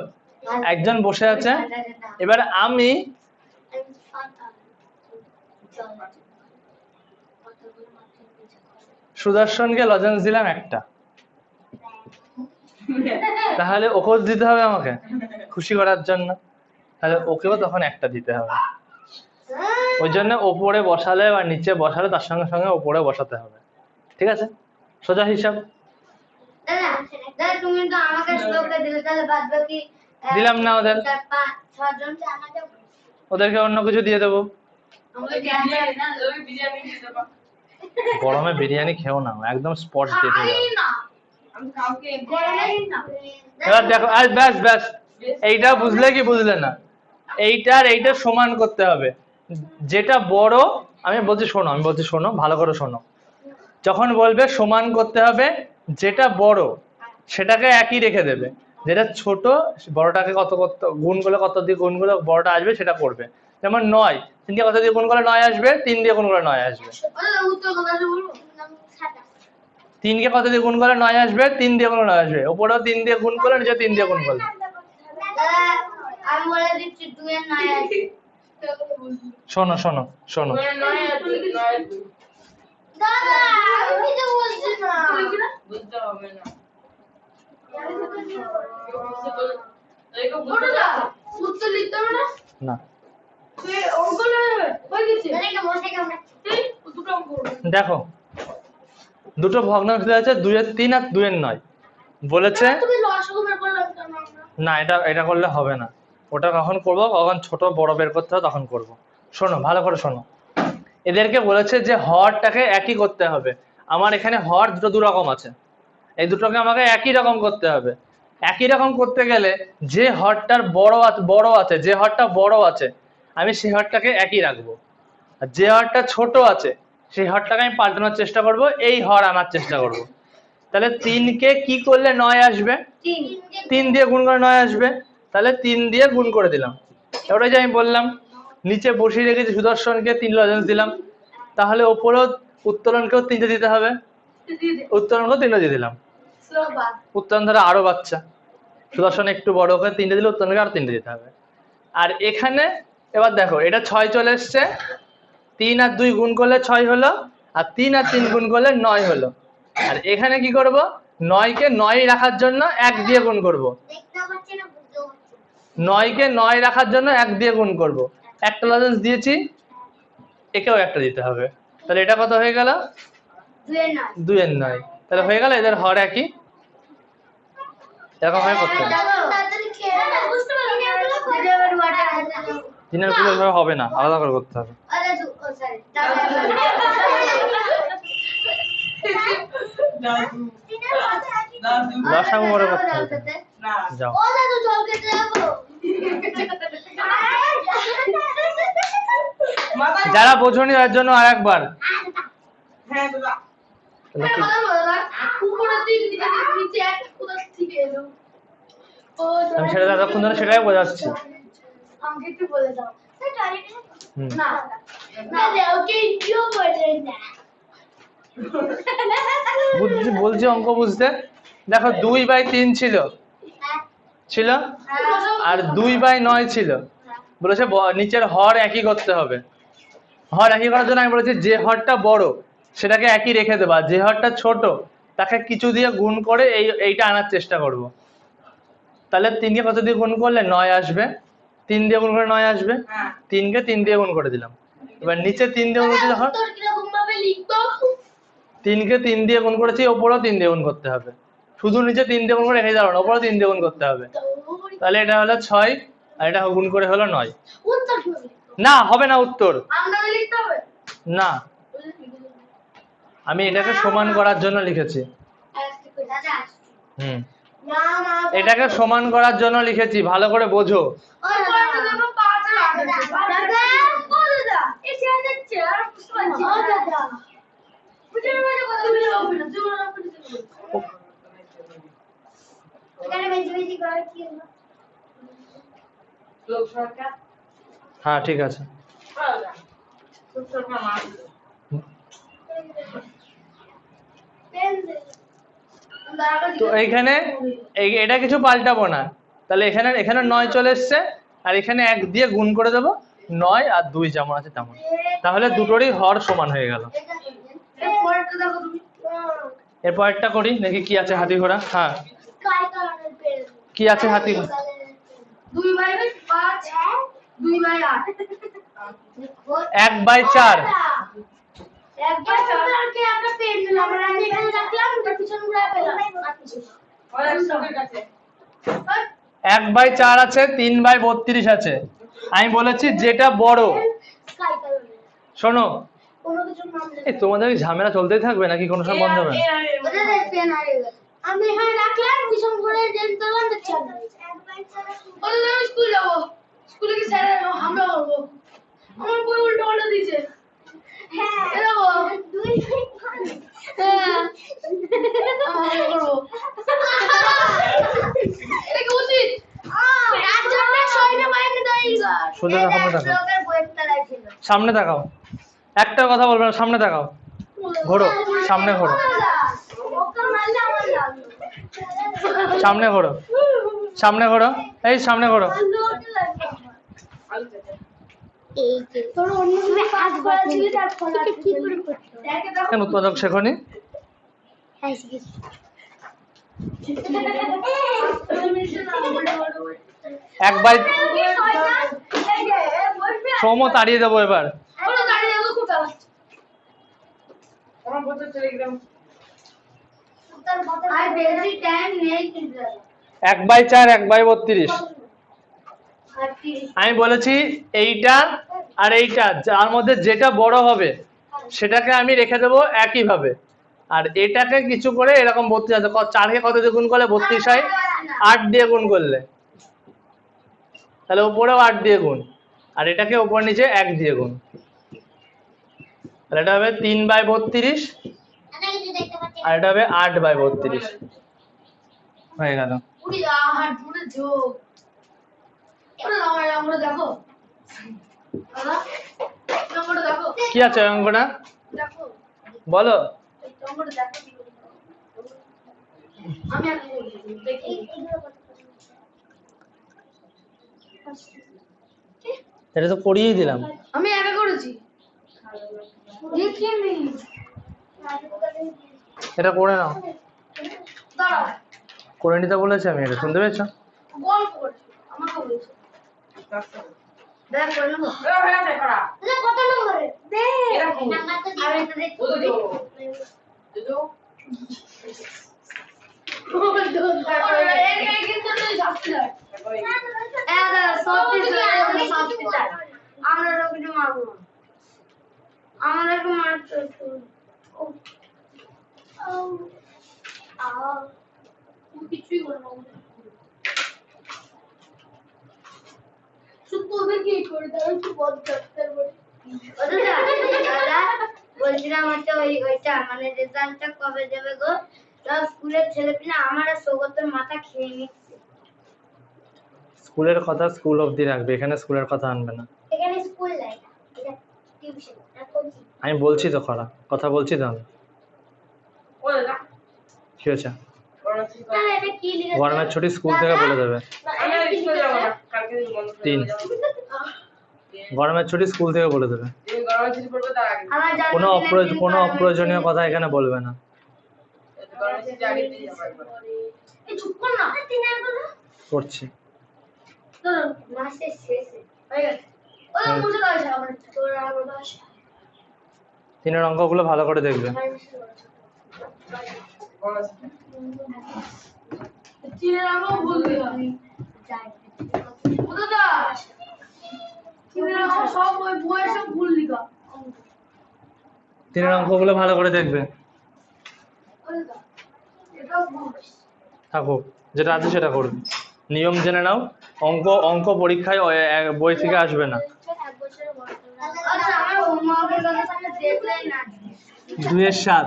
একজন বসে আছে, এবার আমি সুদর্শনকে লজেন্স দিলাম একটা, তাহলে ওকেও দিতে হবে আমাকে খুশি করার জন্য, তাহলে ওকেও তখন একটা দিতে হবে। ওই জন্য ওপরে বসালে বা নিচে বসালে তার সঙ্গে সঙ্গে ওপরে বসাতে হবে, ঠিক আছে? সোজা হিসাব। দাদা দাদা তুমি তো আমাকে শ্লোকে দিলে তাহলে বাদ বাকি দিলাম না ওদের, 5-6 জন আমাকে ওদেরকে অন্য কিছু দিয়ে দেবো। আমাকে বিরিয়ানি না, ওই বিরিয়ানি দিয়ে দেবো। গরমে বিরিয়ানি খেও না, একদম স্পট দিয়ে দেবে। না আমি কাউকে গরমে না এবার দেখো, আর ব্যাস ব্যাস, এইটা বুঝলে কি বুঝলে না, এইটার এইটা সমান করতে হবে। যেটা বড়, আমি বলছি শোনো, আমি বলছি শোনো, ভালো করে শোনো, যখন বলবে সমান করতে হবে, যেটা বড় সেটাকে একই রেখে দেবে, যেটা ছোট বড়টাকে কত কত গুণ করলে কত দিয়ে গুণ করলে বড়টা আসবে সেটা করবে। যেমন 9, 3 দিয়ে কত দিয়ে গুণ করলে 9 আসবে, 3 দিয়ে গুণ করলে 9 আসবে। ওটা উত্তর কথা বলবো 3 কে কত দিয়ে গুণ করলে 9 আসবে, 3 দিয়ে গুণ করলে 9 আসবে, উপরেও 3 দিয়ে গুণ করলে নিচে 3 দিয়ে গুণ করলে। আমি বলে দিচ্ছি 2 এর 9 আছে শোনো শোনো শোনো, নয় আর দুই, নয় আর দুই। দাদা আমি তো বলছি না বুঝতে হবে না। উত্তর লিখতে হবে না না তুই অঙ্ক নেবে হয়ে গেছে একটা বসে কেমন তুই দুটো অঙ্ক করবে দেখো, দুটো ভগ্নাংশ দেওয়া আছে, 2 এর 3 আর 2 এর 9 বলেছে। তুমি লসাগু বের করলে কেন না, এটা করলে হবে না, ওটা কখন করব, কখন ছোট বড় বের করতে হবে তখন করব। শোনো ভালো করে শোনো, এদেরকে বলেছে যে হরটাকে একই করতে হবে। আমার এখানে হর দুটো দু রকম আছে, এই দুটোকে আমাকে একই রকম করতে হবে। একই রকম করতে গেলে যে হরটার বড় আছে, যে হরটা বড় আছে আমি সেই হরটাকে একই রাখবো, আর যে হরটা ছোট আছে সেই হরটাকে আমি পাল্টানোর চেষ্টা করব, এই হর আনার চেষ্টা করব। তাহলে 3 কে কি করলে 9 আসবে? 3 দিয়ে গুণ করে 9 আসবে, তাহলে 3 দিয়ে গুণ করে দিলাম। এবারে যে আমি বললাম নিচে বসিয়ে রেখেছি সুদর্শনকে 3 লজেন্স দিলাম, তাহলে ওপরেও উত্তরণকেও 3টে দিতে হবে, উত্তরণকেও 3টে দিয়ে দিলাম। উত্তরণ ধরে আরো বাচ্চা, সুদর্শন একটু বড় করে 3টে দিলে উত্তরণকে আরো 3টে দিতে হবে। আর এখানে এবার দেখো এটা 6 চলে এসছে, 3 আর 2 গুণ করলে 6 হলো, আর 3 আর 3 গুণ করলে 9 হলো। আর এখানে কি করব, 9 কে 9 রাখার জন্য 1 দিয়ে গুণ করব, দেখতে পাচ্ছি না বুঝতে পারছি 9 কে 9 রাখার জন্য 1 দিয়ে গুণ করব। একটা লজেন্স দিয়েছি, একেও একটা দিতে হবে, তাহলে এটা কত হয়ে গেল? 2 এর 9 2 এর 9। তাহলে হয়ে গেল এদের হর একই, এরকম ভাবে করতে হবে। তাড়াতাড়ি খেয়ে বুঝতে পারলি না এবার ওয়াটার দিনের পুরো ভাবে হবে না, আলাদা করে করতে হবে। আরে সরি লসাগু করে করতে হবে। না যাও ও দাদু জল খেতে যাবো মাথা যারা বোঝনি তার জন্য আরেকবার, হ্যাঁ দাদা তাহলে কি- উপরে দিকে নিচে এক কোথা থেকে এলো ও আমি সেটা যতক্ষণ ধরে সেটাই বোঝাচ্ছি। আমাকে একটু বলে দাও হুম। না না ওকে ইউ বলে না বলছি অঙ্ক বুঝতে। দেখো 2/3 ছিল আর 2/9 ছিল, বলেছে নিচের হর একই করতে হবে। হর একই করার জন্য আমি বলেছি যে হরটা বড় সেটাকে একই রেখে দেবা, যে হরটা ছোট তাকে কিছু দিয়ে গুণ করে এইটা আনার চেষ্টা করব। তাহলে 3 কে কত দিয়ে গুণ করলে 9 আসবে, 3 দিয়ে গুণ করে 9 আসবে, হ্যাঁ 3 কে 3 দিয়ে গুণ করে দিলাম। এবার নিচে 3 দিয়ে গুণ করতে হর, তোর কি রকম ভাবে লিখতো 3 কে 3 দিয়ে গুণ করেছি, ওপরেও 3 দিয়ে গুণ করতে হবে। শুধু নিচে 3 দিয়ে গুণ করে রেখে যাবো না, ওপরেও 3 দিয়ে গুণ করতে হবে। তাহলে এটা হলো 6 আর এটা গুণ করে হলো 9। উত্তর কি হবে না হবে না উত্তর, আমরা লিখতে হবে না আমি এটাকে সমান করার জন্য লিখেছি। দাদা হুম, না না এটাকে সমান করার জন্য লিখেছি, ভালো করে বোঝো। ও দাদা পাঁচ দাদা ও দাদা এই চেয়ার যাচ্ছে আর বুঝতে পারছি ও দাদা বুঝে মানে কথা বলে হবে না জোর করে এখানে বেশি বেশি করে কি হলো লোক সরকার হ্যাঁ ঠিক আছে। লোক সরকার মার পেন দে তো এইখানে এটা কিছু পাল্টাবো না, তাহলে এখানে 9 চলে এসছে আর এখানে 1 দিয়ে গুণ করে দেবো, 9 আর 2 যেমন আছে তেমন, তাহলে দুটোরই হর সমান হয়ে গেল। পরেরটা দেখো তুমি এরপর একটা করি দেখি কি আছে হাতি ঘোড়া। হ্যাঁ কাই কালারের পেন কি আছে হাতি ঘোড়া? 2/5 2/8 1/4 একবার সরকারকে একটা পেন দিলাম আমরা এখানে রাখলাম ওটা পিছন ঘুরে পেলাম অনেক সরকার কাছে 1/4 আছে, 3/32 আছে। আমি বলেছি যেটা বড়, কাই কালারের শোনো কোনো কিছু নাম এই তোমাদের কি ঝামেলা চলতেই থাকবে নাকি কোনো সময় বন্ধ হবে? ওটা পেন হারিয়ে গেছে আমি এখানে রাখলাম পিছন ঘুরে যেন তোলাম দেখছি ওটা আমি স্কুল যাবো স্কুলে কি স্যার হামলা করবো আমার বই উল্টো পাল্টা দিয়েছে হ্যাঁ এরকম 2/5 হ্যাঁ আমি করবো এটা কি উচিত তার জন্য সইনে বাইরে দাঁড়িয়ে সোজা সামনে তাকাও, লোকের বইয়ের তলায় ছিল সামনে তাকাও, একটা কথা বলবে না, সামনে তাকাও, ঘোরো সামনে ঘোরো, ওকে মারলে আমার লাগলো সামনে ঘোরো, সামনে ঘোরো, এই সামনে ঘোরো। লোকে লাগলো এই যে তোর অন্য তুমি কাজ করা ছিল তার ফল আছে কি করে করতে দেখে দাও কেন উৎপাদক শেখনি? হ্যাঁ শিখেছি এক বাই সৌম্য তাড়িয়ে দেবো এবার। আমার বলতে টেলিগ্রাম 1/4 1/32। আমি বলেছি এইটা আর এইটা যার মধ্যে যেটা বড় হবে সেটাকে আমি রেখে দেবো একই ভাবে, আর এটাকে কিছু করে এরকম 32 আছে। 4 কে কত দিয়ে গুণ করলে 32 হয়? 8 দিয়ে গুণ করলে, তাহলে উপরেও 8 দিয়ে গুণ, আর এটাকে উপর নিচে 1 দিয়ে গুণ, তাহলে এটা হবে 3/32 আর এটা হবে 8/32 হয়ে গেল। কি আছে অঙ্কটা বলো? এটা তো করিয়ে দিলাম। আমি একা করেছি দেখিনি এটা করে নাও, দাঁড়াও করে নিতে বলেছি আমি। এটা শুনতে পেয়েছো? গল্প করছি আমাকে বলেছে দেখ করে নেবো হয়ে গেছে করা কত নম্বরে দে এরকম। নাম্বার তো আমি তো দেখি দুটো আমরা রোগী মারবো আমরা একটু মারতে কিছুই করবো শুধু ওদেরকে করে দেওয়া একটু বদ ডাক্তার বলে বলছিলাম হচ্ছে ওইটা মানে রেজাল্টটা কবে দেবে গো? সব স্কুলের ছেলেপিলে আমার আর সৌগতের মাথা খেয়ে নিচ্ছে। স্কুলের কথা স্কুল অবধি রাখবে, এখানে স্কুলের কথা আনবে না। এখানে স্কুল নাই না, এটা টিউশন আর কোচিং। আমি বলছি তো কথা বলছি তো আমি। ওই না কি হয়েছে? না এটা কি লিখেছে? গরমের ছুটি স্কুল থেকে বলে দেবে। আমি আর স্কুলে যাব না, কালকে বন্ধ করে 3 যাব। গরমের ছুটি স্কুল থেকে বলে দেবে। তুমি গরমে ছুটি পড়বে তার আগে আমার কোনো অপ্রয়োজনীয় কথা এখানে বলবে না। গরমে ছুটি আগে দিয়ে যাবো একবার। এই চুপ কর না তিনের কথা করছি। তো মাসের শেষে হয়ে গেছে ওই মুছে দাও আমার তোর আর ওটা 3 অঙ্কগুলো ভালো করে দেখবে। গরমে ছুটি। তিনের আমিও ভুল দিলাম যাই ওটা দা তিনের আমি সব ওই বইয়ের সব ভুল লিখা 3 অঙ্কগুলো ভালো করে দেখবে। ওটা দা এটা ভুল থাকুক, যেটা আছে সেটা করবে। নিয়ম জেনে নাও, অঙ্ক পরীক্ষায় বই থেকে আসবে না। আচ্ছা আমার হোমওয়ার্কের কথা সামনে দেখলেই না 2 এর 7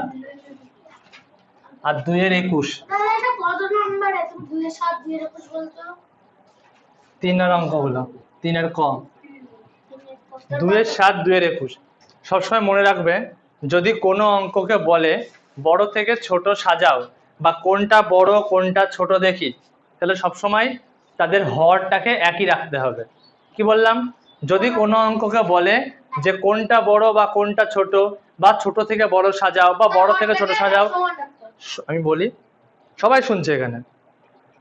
আর 2 এর 21। তাহলে এটা কত নাম্বার এত 2 এর 7 2 এর 21 বলতো 3 এর অঙ্কগুলো 3 এর কম, 2 এর 7 2 এর 21। সবসময় মনে রাখবে, যদি কোনো অঙ্ককে বলে বড় থেকে ছোট সাজাও বা কোনটা বড় কোনটা ছোট দেখি, তাহলে সবসময় তাদের হরটাকে একই রাখতে হবে। কি বললাম? যদি কোনো অঙ্ককে বলে যে কোনটা বড় বা কোনটা ছোট বা ছোট থেকে বড় সাজাও বা বড় থেকে ছোট সাজাও, আমি বলি সবাই শুনছে এখানে,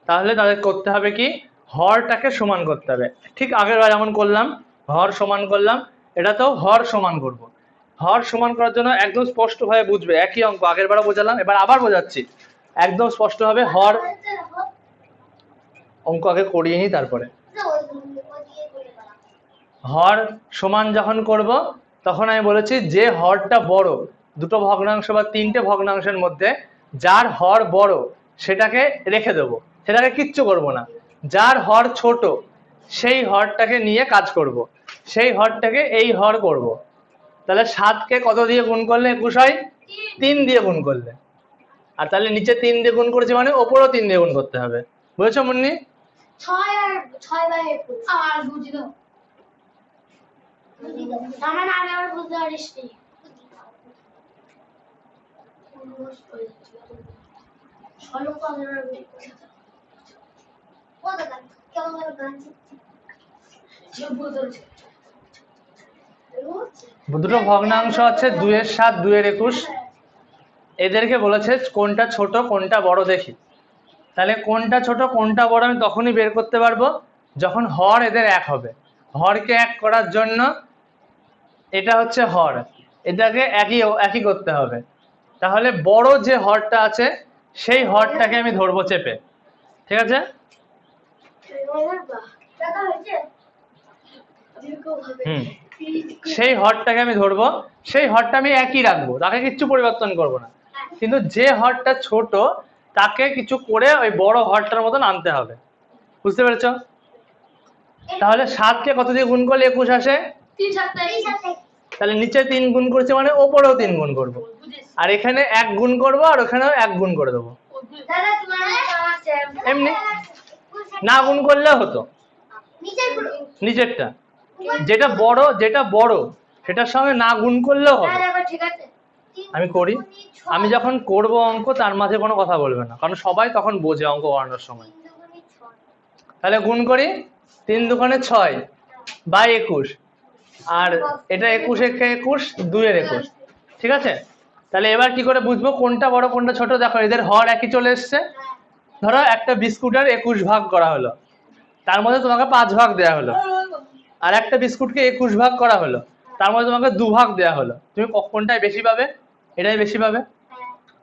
তাহলে তাদের করতে হবে কি, হরটাকে সমান করতে হবে। ঠিক আগের বার যেমন করলাম হর সমান করলাম, এটাতেও হর সমান করব। হর সমান করার জন্য একদম স্পষ্টভাবে বুঝবে, একই অঙ্ক আগের বারও বোঝালাম, এবার আবার বোঝাচ্ছি একদম স্পষ্টভাবে। হর অঙ্ক আগে করিয়ে নিই, তারপরে হর সমান যখন করব তখন আমি বলেছি যে হরটা বড়, দুটো ভগ্নাংশ বা 3টে ভগ্নাংশের মধ্যে যার হর বড় সেটাকে রেখে দেবো, সেটাকে কিচ্ছু করব না। যার হর ছোট সেই হরটাকে নিয়ে কাজ করব, সেই হরটাকে এই হর করব। তাহলে 7কে কত দিয়ে গুণ করলে 21 হয়? 3 দিয়ে গুণ করলে। আর তাহলে নিচে 3 দিয়ে গুণ করেছি মানে ওপরেও 3 দিয়ে গুণ করতে হবে। বুঝেছো মুন্নি? 6 আর 6/21 আর বুঝি দাও আমার আগে আবার বুঝতে পারিস নি চলো কামরা ও দাদা কেমন গান শিখছি সব বুঝতে দুটো ভগ্নাংশ আছে 2 এর 7 2 এর 21। এদেরকে বলেছে কোনটা ছোট কোনটা বড় দেখি। তাহলে কোনটা ছোট কোনটা বড় আমি তখনই বের করতে পারবো যখন হর এদের এক হবে। হরকে এক করার জন্য এটা হচ্ছে হর, এটাকে একই করতে হবে। তাহলে বড় যে হরটা আছে সেই হরটাকে আমি ধরবো চেপে, ঠিক আছে? সেই হরটাকে আমি ধরবো, সেই হরটা আমি একই রাখবো, তাকে কিচ্ছু পরিবর্তন করব না। কিন্তু যে হরটা ছোট তাকে কিছু করে ওই বড় হরটার মতন আনতে হবে, বুঝতে পেরেছো? তাহলে 7 কে কত দিয়ে গুণ করলে 21 আসে? 3 7 তাহলে নিচে 3 গুণ করছে মানে ওপরেও 3 গুণ করব, আর এখানে 1 গুণ করব আর ওখানেও 1 গুণ করে দেবো। দাদা তোমার আছে এমনি না গুণ করলে হতো নিচেরটা, যেটা বড় সেটার সঙ্গে না গুণ করলেও হবে। ঠিক আছে আমি করি, আমি যখন করব অঙ্ক তার মাঝে কোনো কথা বলবে না, কারণ সবাই তখন বোঝে অঙ্ক করানোর সময়। তাহলে গুণ করি, 3 দুগুণে 6 বাই 21, আর এটা 21 একে 21 2 এর 21, ঠিক আছে? তাহলে এবার কি করে বুঝবো কোনটা বড় কোনটা ছোট? দেখো এদের হর একই চলে এসছে। ধরো একটা বিস্কুটের 21 ভাগ করা হলো, তার মধ্যে তোমাকে 5 ভাগ দেওয়া হলো, আর একটা বিস্কুটকে 21 ভাগ করা হলো, তার মধ্যে তোমাকে 2 ভাগ দেওয়া হলো। তুমি কোনটাই বেশি পাবে? এটাই বেশি পাবে।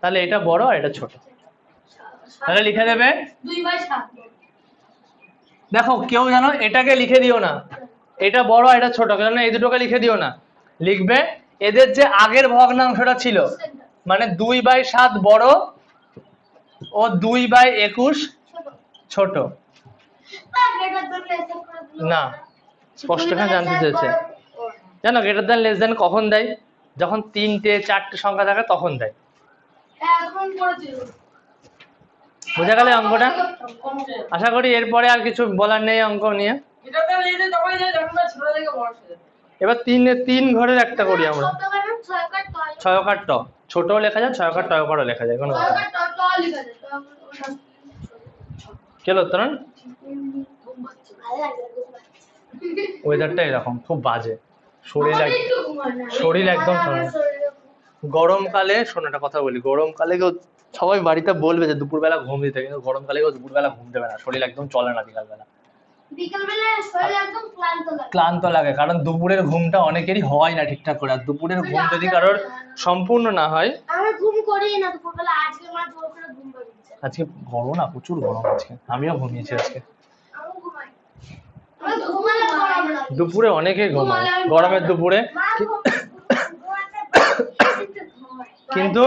তাহলে এটা বড় আর এটা ছোট। তাহলে লিখে দেবে 2/7। দেখো কেউ জানো এটাকে লিখে দিও না, এটা বড় এটা ছোট, কেন এই দুটোকে লিখে দিও না। লিখবে এদের যে আগের ভগ্নাংশটা ছিল, মানে 2/7 বড় ও 2/21 ছোট। না, স্পষ্ট এখানে জানতে চেয়েছে। জানো গ্রেটার দ্যান লেস দ্যান কখন দেয়? যখন 3টে 4টে সংখ্যা থাকে তখন দেয়। এখন পড়েছিল বোঝা গেল অঙ্কটা? আশা করি এরপরে আর কিছু বলার নেই অঙ্ক নিয়ে। এবার 3 ঘরের একটা করি আমরা। 6 কার ট ছোটও লেখা যায়, 6 কার ট করও লেখা যায়, কোনো কথা চলো উত্তরণ। ওয়েদারটা এরকম খুব বাজে, শরীর একদম গরমকালে। শোনো একটা কথা বলি, গরমকালে কেউ সবাই বাড়িতে বলবে যে দুপুরবেলা ঘুম দিতে, কিন্তু গরমকালে কেউ দুপুরবেলা ঘুম দেবে না, শরীর একদম চলে না বিকালবেলা। ক্লান্ত লাগে, কারণ দুপুরের ঘুমটা অনেকেরই হয় না ঠিকঠাক করে। আর দুপুরের ঘুম যদি কারোর সম্পূর্ণ না হয়, আজকে গরম না, প্রচুর গরম আজকে, আমিও ঘুমিয়েছি আজকে। দুপুরে অনেকে ঘুমায় গরমের দুপুরে, কিন্তু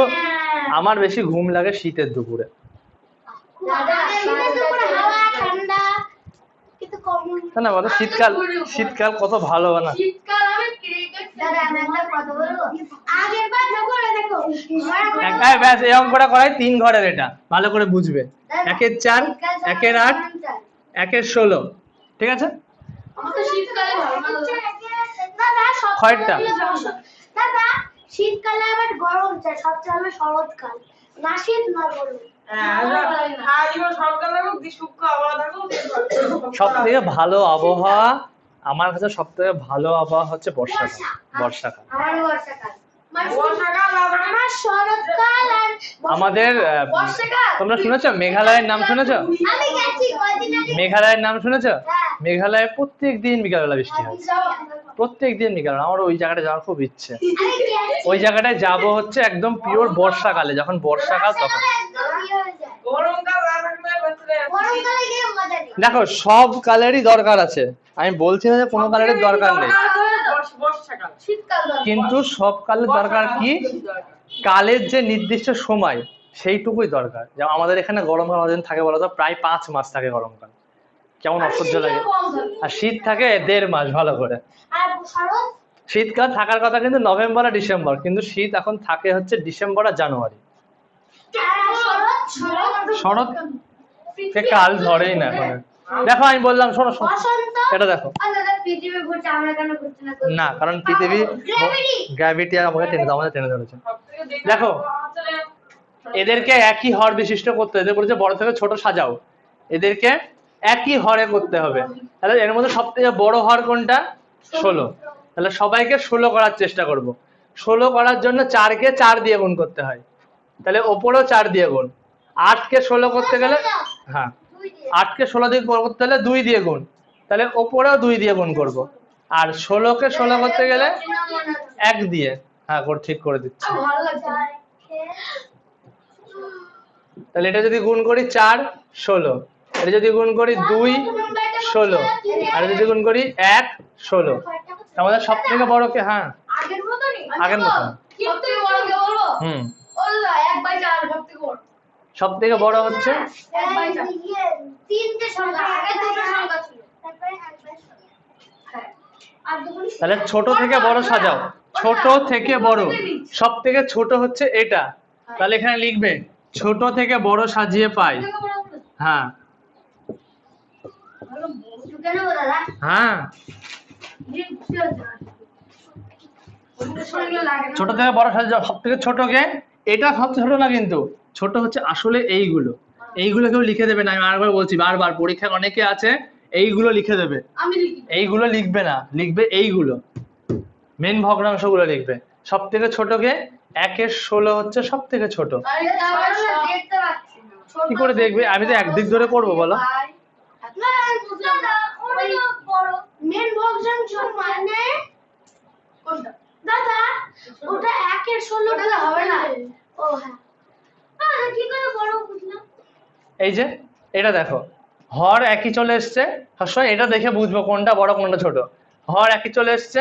আমার বেশি ঘুম লাগে শীতের দুপুরে। না বলো, শীতকাল কত ভালো না? ব্যাস এই অঙ্কটা করাই 3 ঘরের, এটা ভালো করে বুঝবে। 1-এর 4, 1-এর 8, 1-এর 16, ঠিক আছে? কয়টা? শীতকালে আবার গরম চাই, সবচেয়ে ভালো শরৎকাল, না শীত না গরম। সব থেকে ভালো আবহাওয়া আমার কাছে, সব থেকে ভালো আবহাওয়া হচ্ছে বর্ষাকাল। আমাদের তোমরা শুনেছো মেঘালয়ের নাম শুনেছো? মেঘালয়ের নাম শুনেছো? মেঘালয়ে প্রত্যেক দিন বিকালবেলা বৃষ্টি হয়, প্রত্যেক দিন বিকালবেলা। আমার ওই জায়গাটা যাওয়ার খুব ইচ্ছে। ওই জায়গাটায় যাবো হচ্ছে একদম পিওর বর্ষাকালে, যখন বর্ষাকাল তখন। দেখো সব কালেরই দরকার আছে, আমি বলছি না যে কোনো কালের দরকার নেই, কিন্তু সব কালের দরকার কি? কালের যে নির্দিষ্ট সময় সেইটুকুই দরকার। যেমন আমাদের এখানে গরমকাল কতদিন থাকে বলো তো? প্রায় 5 মাস থাকে গরমকাল, কেমন অসহ্য লাগে। আর শীত থাকে 1.5 মাস ভালো করে। শীতকাল থাকার কথা কিন্তু নভেম্বর আর ডিসেম্বর, কিন্তু শীত এখন থাকে হচ্ছে ডিসেম্বর আর জানুয়ারি। শরৎ কাল ধরেই না এখন। দেখো আমি বললাম, শোনো এটা দেখো না, কারণ পৃথিবী গ্র্যাভিটি আর আমাকে টেনে ধরেছে। দেখো এদেরকে একই হর বিশিষ্ট করতে হবে, এদের বলেছে বড় থেকে ছোট সাজাও, এদেরকে একই হরে করতে হবে। তাহলে এর মধ্যে সব থেকে বড় হর কোনটা? 16। তাহলে সবাইকে 16 করার চেষ্টা করব। 16 করার জন্য 4কে 4 দিয়ে গুণ করতে হয়, তাহলে ওপরেও 4 দিয়ে গুণ। 8কে 16 করতে গেলে হ্যাঁ 8কে 16 দিয়ে করতে হলে 2 দিয়ে গুণ, তাহলে ওপরেও 2 দিয়ে গুণ করব। আর 16কে 16 করতে গেলে 1 দিয়ে। হ্যাঁ ঠিক করে দিচ্ছি। ভালো লাগছে না। তাহলে এটা যদি গুণ করি 4 16, এটা যদি গুণ করি 2 16, আর যদি গুণ করি 1 16, আমাদের সব থেকে বড় কে? হ্যাঁ আগের মতনই আগের মতন। সবথেকে বড় কে বলবো? হুম ওল্লা 1/4 সবথেকে বড়। সব থেকে বড় হচ্ছে 1/4 তিনটে সংখ্যা, আগে দুটো সংখ্যা ছিল, তারপরে 1/4। হ্যাঁ আর দুটো তাহলে ছোট থেকে বড় সাজাও। ছোট থেকে বড়, সব থেকে ছোট হচ্ছে এটা, তাহলে এখানে লিখবে ছোট থেকে বড় সাজিয়ে পাই। হ্যাঁ কেন বলো দাদা? হ্যাঁ ছোট থেকে বড় সাজিয়ে সব থেকে ছোটকে, এটা সবচেয়ে ছোট না কিন্তু, ছোট হচ্ছে আসলে এইগুলো। এইগুলোকেও লিখে দেবে না, আমি আরেকবার বলছি, বারবার পরীক্ষায় অনেকে আছে এইগুলো লিখে দেবে, আমি লিখি। এইগুলো লিখবে না, লিখবে এইগুলো, মেন ভগ্নাংশগুলো লিখবে। সব থেকে ছোটকে 1-এর 16 হচ্ছে সব থেকে ছোট। আরে তাহলে দেখতে পাচ্ছি না। কি করে দেখবে? আমি তো একদিক ধরে করবো বলো। না বুঝলাম না, ওই বড় মেন ভগ্নাংশ মানে কোনটা দাদা? ওটা 1/16 টাকা হবে না। ও হ্যাঁ আরে কি করে বড় বুঝলাম? এই যে এটা দেখো, হর একই চলে এসছে, সবসময় এটা দেখে বুঝবো কোনটা বড় কোনটা ছোট। হর একই চলে এসছে,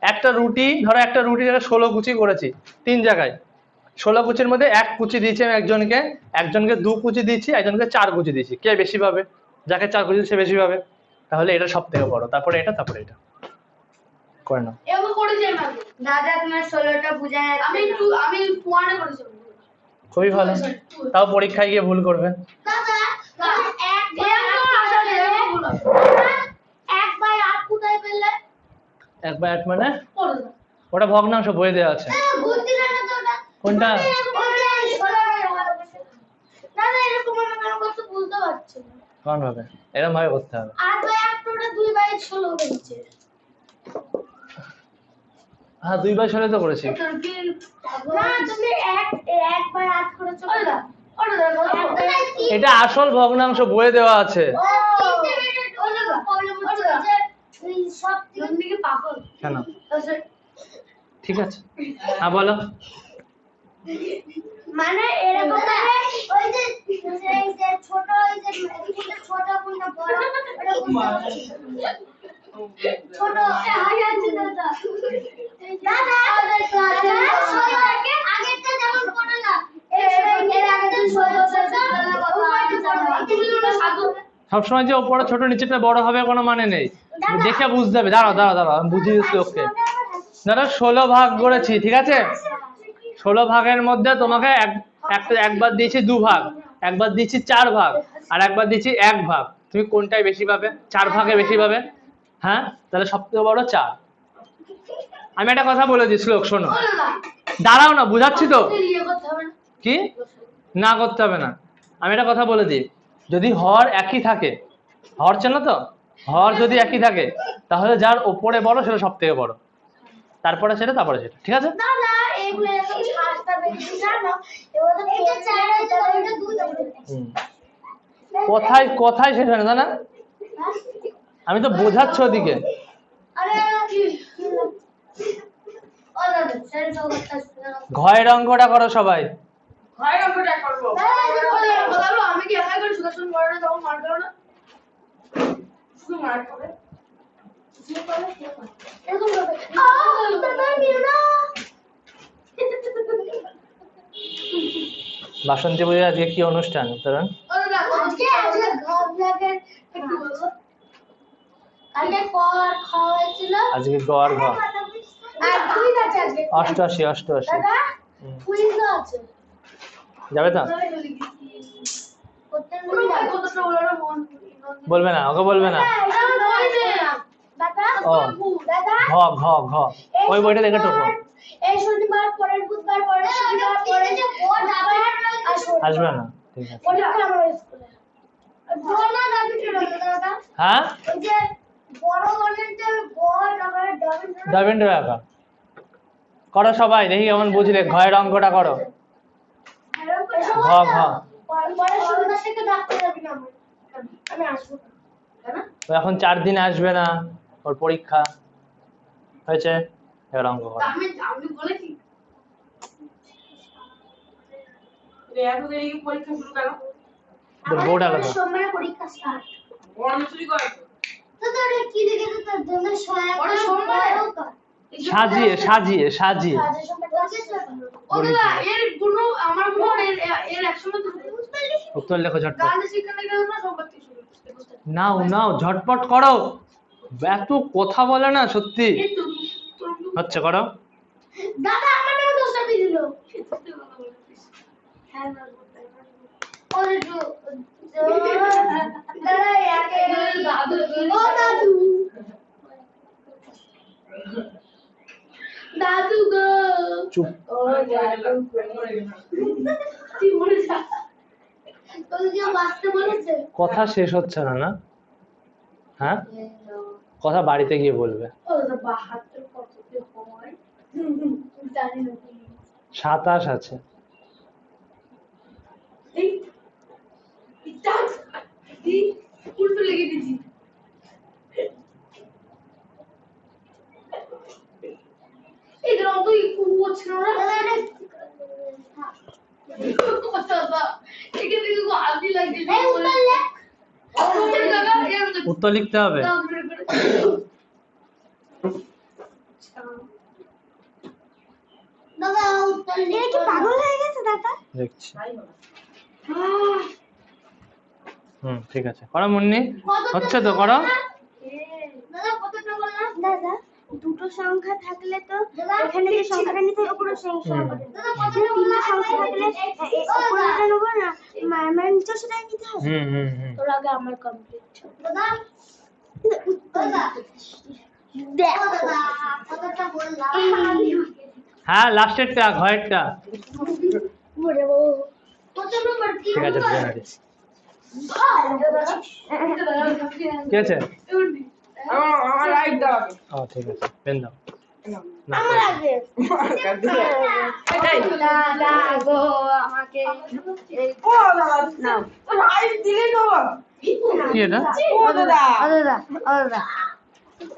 একটা রুটি ধরো, একটা রুটি 16 কুচি করেছি 3 জায়গায়, 16 কুচির মধ্যে 1 কুচি দিয়েছি আমি একজনকে, একজনকে 2 কুচি দিচ্ছি, একজনকে 4 কুচি দিচ্ছি। কে বেশি পাবে? যাকে 4 কুচি সে বেশি পাবে। তাহলে এটা সব থেকে বড়, তারপরে এটা, তারপরে এটা করে নাও। এও করেছি আমি। দাদা তোমার 16টা বুঝায় আমি 1 এ করেছি। খুবই ভালো, তাও পরীক্ষায় গিয়ে ভুল করবে। দাদা 1/8 কোথায় পেলে? 1/8 মানে ওটা ভগ্নাংশ বইয়ে দেওয়া আছে। বুঝতে না তো ওটা কোনটা? দাদা এরকম আমি কেন করতে বুঝতে পারছি না। কোন ভাবে? এরকম ভাবে করতে হবে। 8/8 ওটা 2/16 হয়েছে। হ্যাঁ 2/16 তো করেছি। না তুমি 1/8 করেছো। ওটা ওটা এটা আসল ভগ্নাংশ বইয়ে দেওয়া আছে। সব থেকে পাগল কেন? ঠিক আছে, হ্যাঁ বলো। মানে এরকম ওই যে ছোট, ওই যে ছোট কোনটা বড়, ছোট হাই আছে দাদা। দাদা আগেরটা যেমন করলাম, এর আগেরটা ছোট সবসময় যে ওপরে ছোট নিচেটা বড় হবে কোনো মানে নেই, দেখে বুঝতে হবে। দাঁড়াও দাঁড়াও দাঁড়াও, আমি বুঝিয়ে দিচ্ছি ওকে। ধরো 16 ভাগ করেছি, ঠিক আছে? 16 ভাগের মধ্যে তোমাকে একবার দিয়েছি 2 ভাগ, একবার দিয়েছি 4 ভাগ, আর একবার দিয়েছি 1 ভাগ। তুমি কোনটায় বেশি পাবে? 4 ভাগে বেশি পাবে। হ্যাঁ তাহলে সবথেকে বড় 4। আমি একটা কথা বলে দিই, শ্লোক শোনো। দাঁড়াও না, বুঝাচ্ছি তো। কি না করতে হবে না, আমি একটা কথা বলে দিই। যদি হর একই থাকে, হর চেনো তো, হর যদি একই থাকে তাহলে যার ওপরে বড় সেটা সব থেকে বড়, তারপরে সেটা, তারপরে সেটা, ঠিক আছে? দাদা এগুলো এরকম সাতটা বেশি জানো, এবার তো এটা 4 আছে, ওটা 2 আছে। কোথায় কোথায় শেষ হয় না জানা? আমি তো বোঝাচ্ছি ওদিকে। আরে কি ও দাদা সেন্স করতে। ঘয়ের অঙ্কটা করো সবাই। হয় ওটা করবো। দাদা আমি কি একা করে সুদর্শন বড় না, তখন মার দাও না, শুধু মার খাবে। এরকম হবে। দাদা নিও না। বাসন্তী পুজোর আজকে কি অনুষ্ঠান কারণ? আজকে ঘর একটু বলো। কালকে কর খাওয়া হয়েছিল। আজকে গ আর ঘ। আর কুইজ আছে আজকে। 88 দাদা কুইজ আছে। যাবে তো? বলবে না, ওকে বলবে না। দাদা ও দাদা ঘ ঘ ঘ, ওই বইটা দেখে টোকো। এই শনিবার, পরের বুধবার, পরের শনিবার, পরের যে কোড আবার আসবে না, ঠিক আছে। ওটা আমার স্কুলে। ধরনা দাবি ছিল দাদা। হ্যাঁ ওই যে বড় অনেকটা বড় আবার ডাবেন্দ্র একা করো সবাই, দেখি কেমন বুঝলে। ঘয়ের অঙ্কটা করো। ঘ ঘ পরে সন্ধ্যা থেকে ডাকতে যাবি না আমি আসবো না। কেন? ও এখন 4 দিন আসবে না, ওর পরীক্ষা হয়েছে। এবার অঙ্ক করো। আমি বলেছি এত দেরি পরীক্ষা শুরু কেন? তোর বোর্ড আলাদা। সোমবারে পরীক্ষা স্টার্ট। গরম চুরি করে তো তোর কি দেখে তো তোর জন্য সহায়তা সোমবারে সাজিয়ে সাজিয়ে সাজিয়ে ও দাদা এর কোনো আমার কোনো এর একসময় তো উত্তর লেখো ঝটপট। গান শিখতে গেলে না সোমবার থেকে শুরু করতে নাও নাও ঝটপট করো, এত কথা বলে না সত্যি। হচ্ছে করো। দাদা আমার নামে দোষটা দিয়ে দিল দাদু গো চুপ। তুই মরে যা তোকে কেউ বাঁচতে বলেছে কথা শেষ হচ্ছে না না? হ্যাঁ, কথা বাড়িতে গিয়ে বলবে। ও দাদা বাহাত্তর কততে হয় জানি না 27 আছে। এই চাচ দি উল্টো লেগে দিছি এই রং তো একটু হচ্ছে না দাদা একে দিকে কো আদি লাগছে এই উত্তর লে দাদা উত্তর লিখতে হবে। দাদা উত্তর লে কি পাগল হয়ে গেছে দাদা দেখছি। ঠিক আছে করো মুন্নি, হচ্ছে তো করো। দাদা কতটা বললাম দাদা দুটো সংখ্যা থাকলে তো এখানে যে সংখ্যাটা নিতে হবে পুরো সংখ্যা হবে দাদা কতটা বললাম সংখ্যা থাকলে উপরেটা নেব না মানে নিচে সেটা নিতে হবে তোর আগে আমার কমপ্লিট দাদা দাদা দেখো দাদা কতটা বললাম হ্যাঁ লাস্টেরটা ঘয়েরটা। বলে ও কত নম্বর ঠিক আছে জেনারি। কি আছে? আমার রাইট দাও ও ঠিক আছে, পেন দাও। না, আমার আগে দাদা গো আমাকে ও দাদা নাও রাইট দিলে তো কি এটা? ও দাদা দাদা দাদা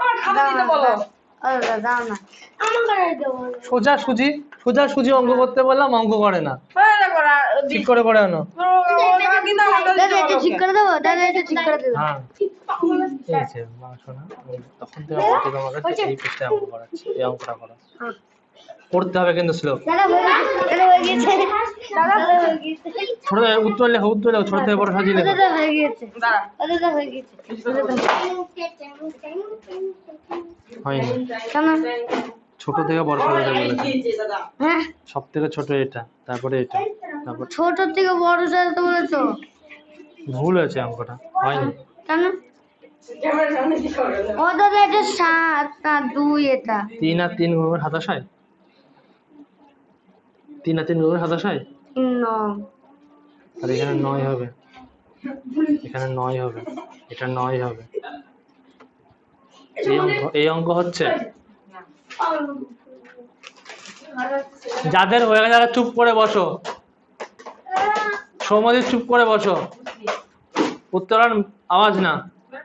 আমার খাতা দিতে বলো দাদা দাও না আমার করে দেবো সোজা সুজি সোজা সুজি অঙ্ক করতে বললাম, অঙ্ক করে না। হ্যাঁ দেখো ঠিক করে করে আনো। দাদা কি দাও দাদা এটা ঠিক করে দেবো দাদা এটা ঠিক করে দেবো হ্যাঁ ঠিক আছে মা শোনা, তখন থেকে আমাকে তোমার কাছে এই পৃষ্ঠায় অঙ্ক করাচ্ছি, এই অঙ্কটা করো। করতে হবে কিন্তু স্লো। দাদা হয়ে গেছে দাদা হয়ে গেছে ছোট উত্তর লেখো, উত্তর লেখো, ছোট থেকে বড় সাজিয়ে লেখো। দাদা হয়ে গেছে দাঁড়া দাদা হয়ে গেছে হয়নি, কেন ছোট থেকে বড় সাজাতে বলেছে। দাদা হ্যাঁ সব থেকে ছোট এটা, তারপরে এটা, তারপর ছোট থেকে বড় সাজাতে বলেছো ভুল হয়েছে অঙ্কটা, হয়নি। কেন ক্যামেরার সামনে কি করে ও দাদা এটা 7 না 2 এটা 3 আর 3 গুণ 27 হয়। 3 আর 3 গুণ 27 হয়। না আর এখানে 9 হবে, এখানে 9 হবে, এটা 9 হবে। এই অঙ্ক হচ্ছে। যাদের হয়ে গেছে তারা চুপ করে বসো। সৌমদীপ চুপ করে বসো, উত্তরণ আওয়াজ না।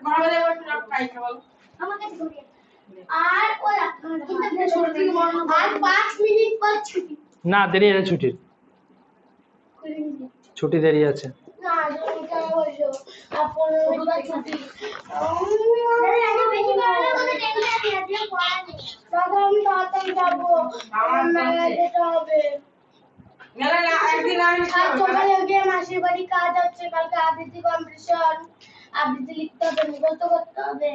ভালো লাগে একটু ট্রাই করো আমাকে ধরে আর ওই কিন্তু ছোট থেকে বড় আর 5 মিনিট পর ছুটি না দেরি আছে, ছুটির ছুটি দেরি আছে। না এটা বলছো আপন ওইটা ছুটি দাদা এটা বেশি করে বলে টেবিলে আছে আজকে পড়া নেই দাদা আমি তাড়াতাড়ি যাবো আমার মেলা যেতে হবে না একদিন আমি আজ সকালে গিয়ে মাসির বাড়ি কাজ আছে কালকে আবৃত্তি কম্পিটিশন আবৃত্তি লিখতে হবে মুখস্থ করতে হবে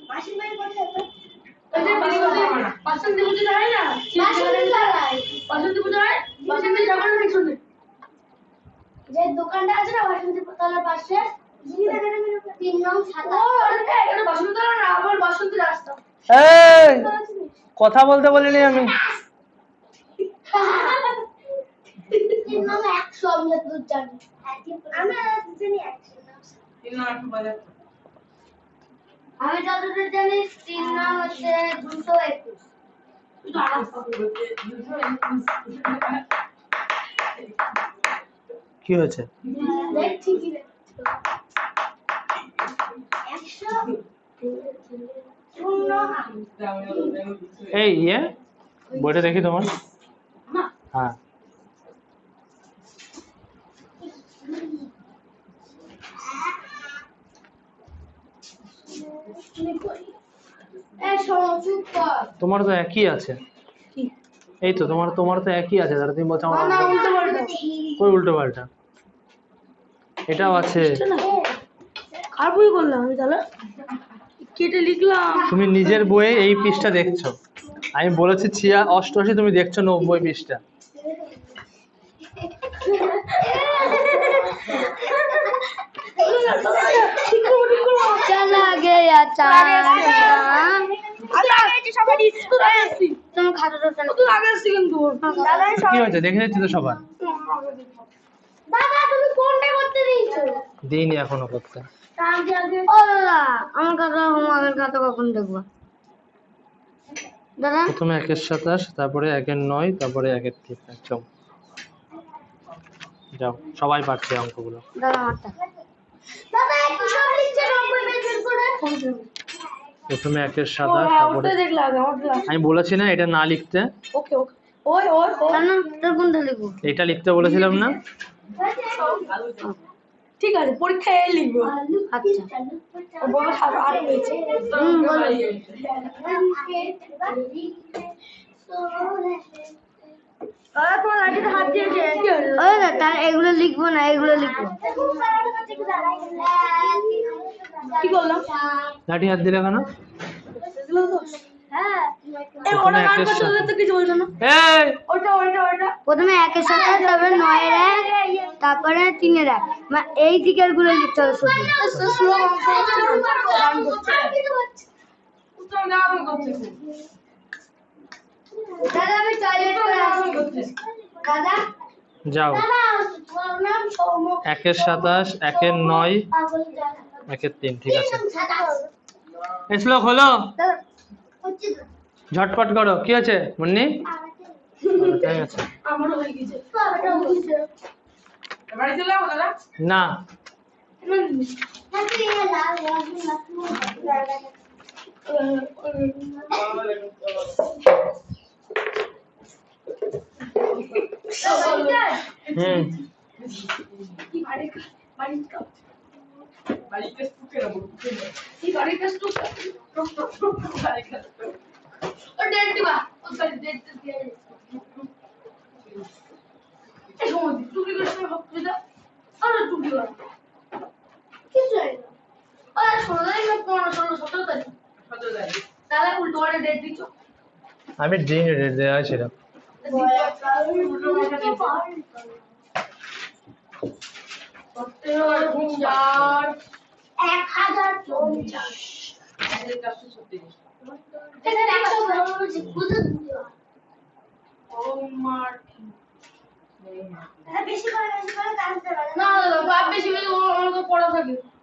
মাসির বাড়ি কোথায় বাসন্তী পুজো হয় না বাসন্তী পুজো হয় বাসন্তী যাবার পিছনে যে দোকানটা আছে না বাসন্তী তলার পাশে 3 নং 7 এটা বাসন্তী তলা না আমার বাসন্তী রাস্তা এই কথা বলতে বলিনি আমি। 3 নং 100 আমি তো জানি আমি জানি 100 তিন নাম একটু বাজে আমি যতদূর জানি 3 নাম হচ্ছে 221 কি হয়েছে? দেখছি কি 100 এই বইটা দেখি তোমার। হ্যাঁ তোমার তো একই আছে। এই তো তোমার তো একই আছে, তাহলে তুমি বলছো আমার কই উল্টো পাল্টা? এটাও আছে। আর বই করলাম আমি তাহলে কেটে লিখলাম। তুমি নিজের বইয়ে এই পৃষ্ঠা দেখছো, আমি বলেছি 88, তুমি দেখছো 90 পৃষ্ঠা। चला गया चांद তুমি খাতাটা কি হয়েছে দেখে যাচ্ছি তো সবার। দাদা তুমি কোনটা করতে দিয়েছো? দিইনি এখনো করতে। ও দাদা আমার খাতা হোমওয়ার্কের খাতা কখন দেখবো দাদা? প্রথমে 1-27, তারপরে 1-9, তারপরে 1-3। একদম যাও, সবাই পারছে অঙ্কগুলো। দাদা আমারটা দাদা একটু সব লিখছে 90 পেজের করে। প্রথমে 1-27, তারপরে দেখলা আমারটা আমি বলেছি না এটা না লিখতে, ওকে ওকে ওই ওই না তোর কোনটা লিখবো? এটা লিখতে বলেছিলাম না। ঠিক আছে পরীক্ষায় এই লিখবো। আচ্ছা বড় খাতা আর হয়েছে তোমার লাঠিতে হাত দিয়েছে। ওই না তার এগুলো লিখবো না, এগুলো লিখবো। কি করলাম? লাঠি হাত দিলে কেন? এগুলো তো হ্যাঁ এই ওটা গান করতে হলে তো কিছু বলছো না। এই ওটা প্রথমে 1-7, তারপরে 9-1, তারপরে 3-1, এই দিকের গুলো লিখতে হবে শুধু। দাদা আমি টয়লেট করে আসি। দাদা যাও, দাদা তোমার নাম সৌম্য। 1-27, 1-9, 1-3। ঠিক আছে, শ্লোক হলো। দাদা হচ্ছে তো ঝটপট করো। কি আছে মুন্নি? ঠিক আছে। আমারও হয়ে গেছে। বাবাটা হয়েছে বাড়ি চলে যাবো দাদা না, হুম বাড়িতে ঢুকে যাবো আমি দিইনি, দেওয়া ছিল।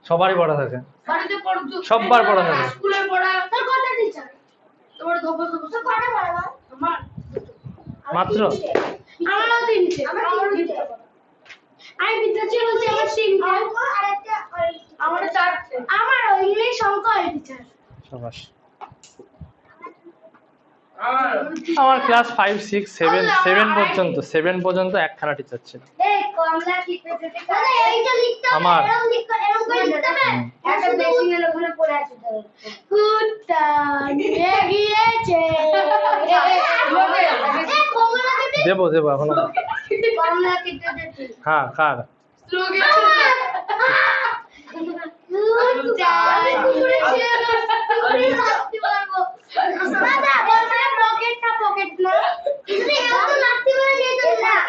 সবারই পড়া থাকে, সববার পড়া থাকে। স্কুলের পড়া তোর কত টিচার? তোমার ধপা ধপা তো পড়া পড়া আমার মাত্র আমারও তিনটে আমারও তিনটে আমি বিদ্যাচি বলছি আমার তিনটে আরেকটা আমার চারটে আমার ইংলিশ অঙ্ক আর টিচার সবাস। আমার ক্লাস 5, 6, 7 পর্যন্ত 7 পর্যন্ত একখানা টিচার ছিল। এই কমলা কি পেতে দাদা এইটা লিখতে হবে আমার এরকম করে লিখতে হবে একটা বেসিনের ওখানে পড়ে আছে তো কুত্তা নিয়ে গিয়েছে এই কমলা কেটে দেবো এখন। কমলা কেটে দিতে হ্যাঁ, কার? কুত্তা কুকুরে ছিল কুকুরে নাচতে পারবো দাদা বলছে পকেটটা পকেট না তুমি এত নাচতে পারো না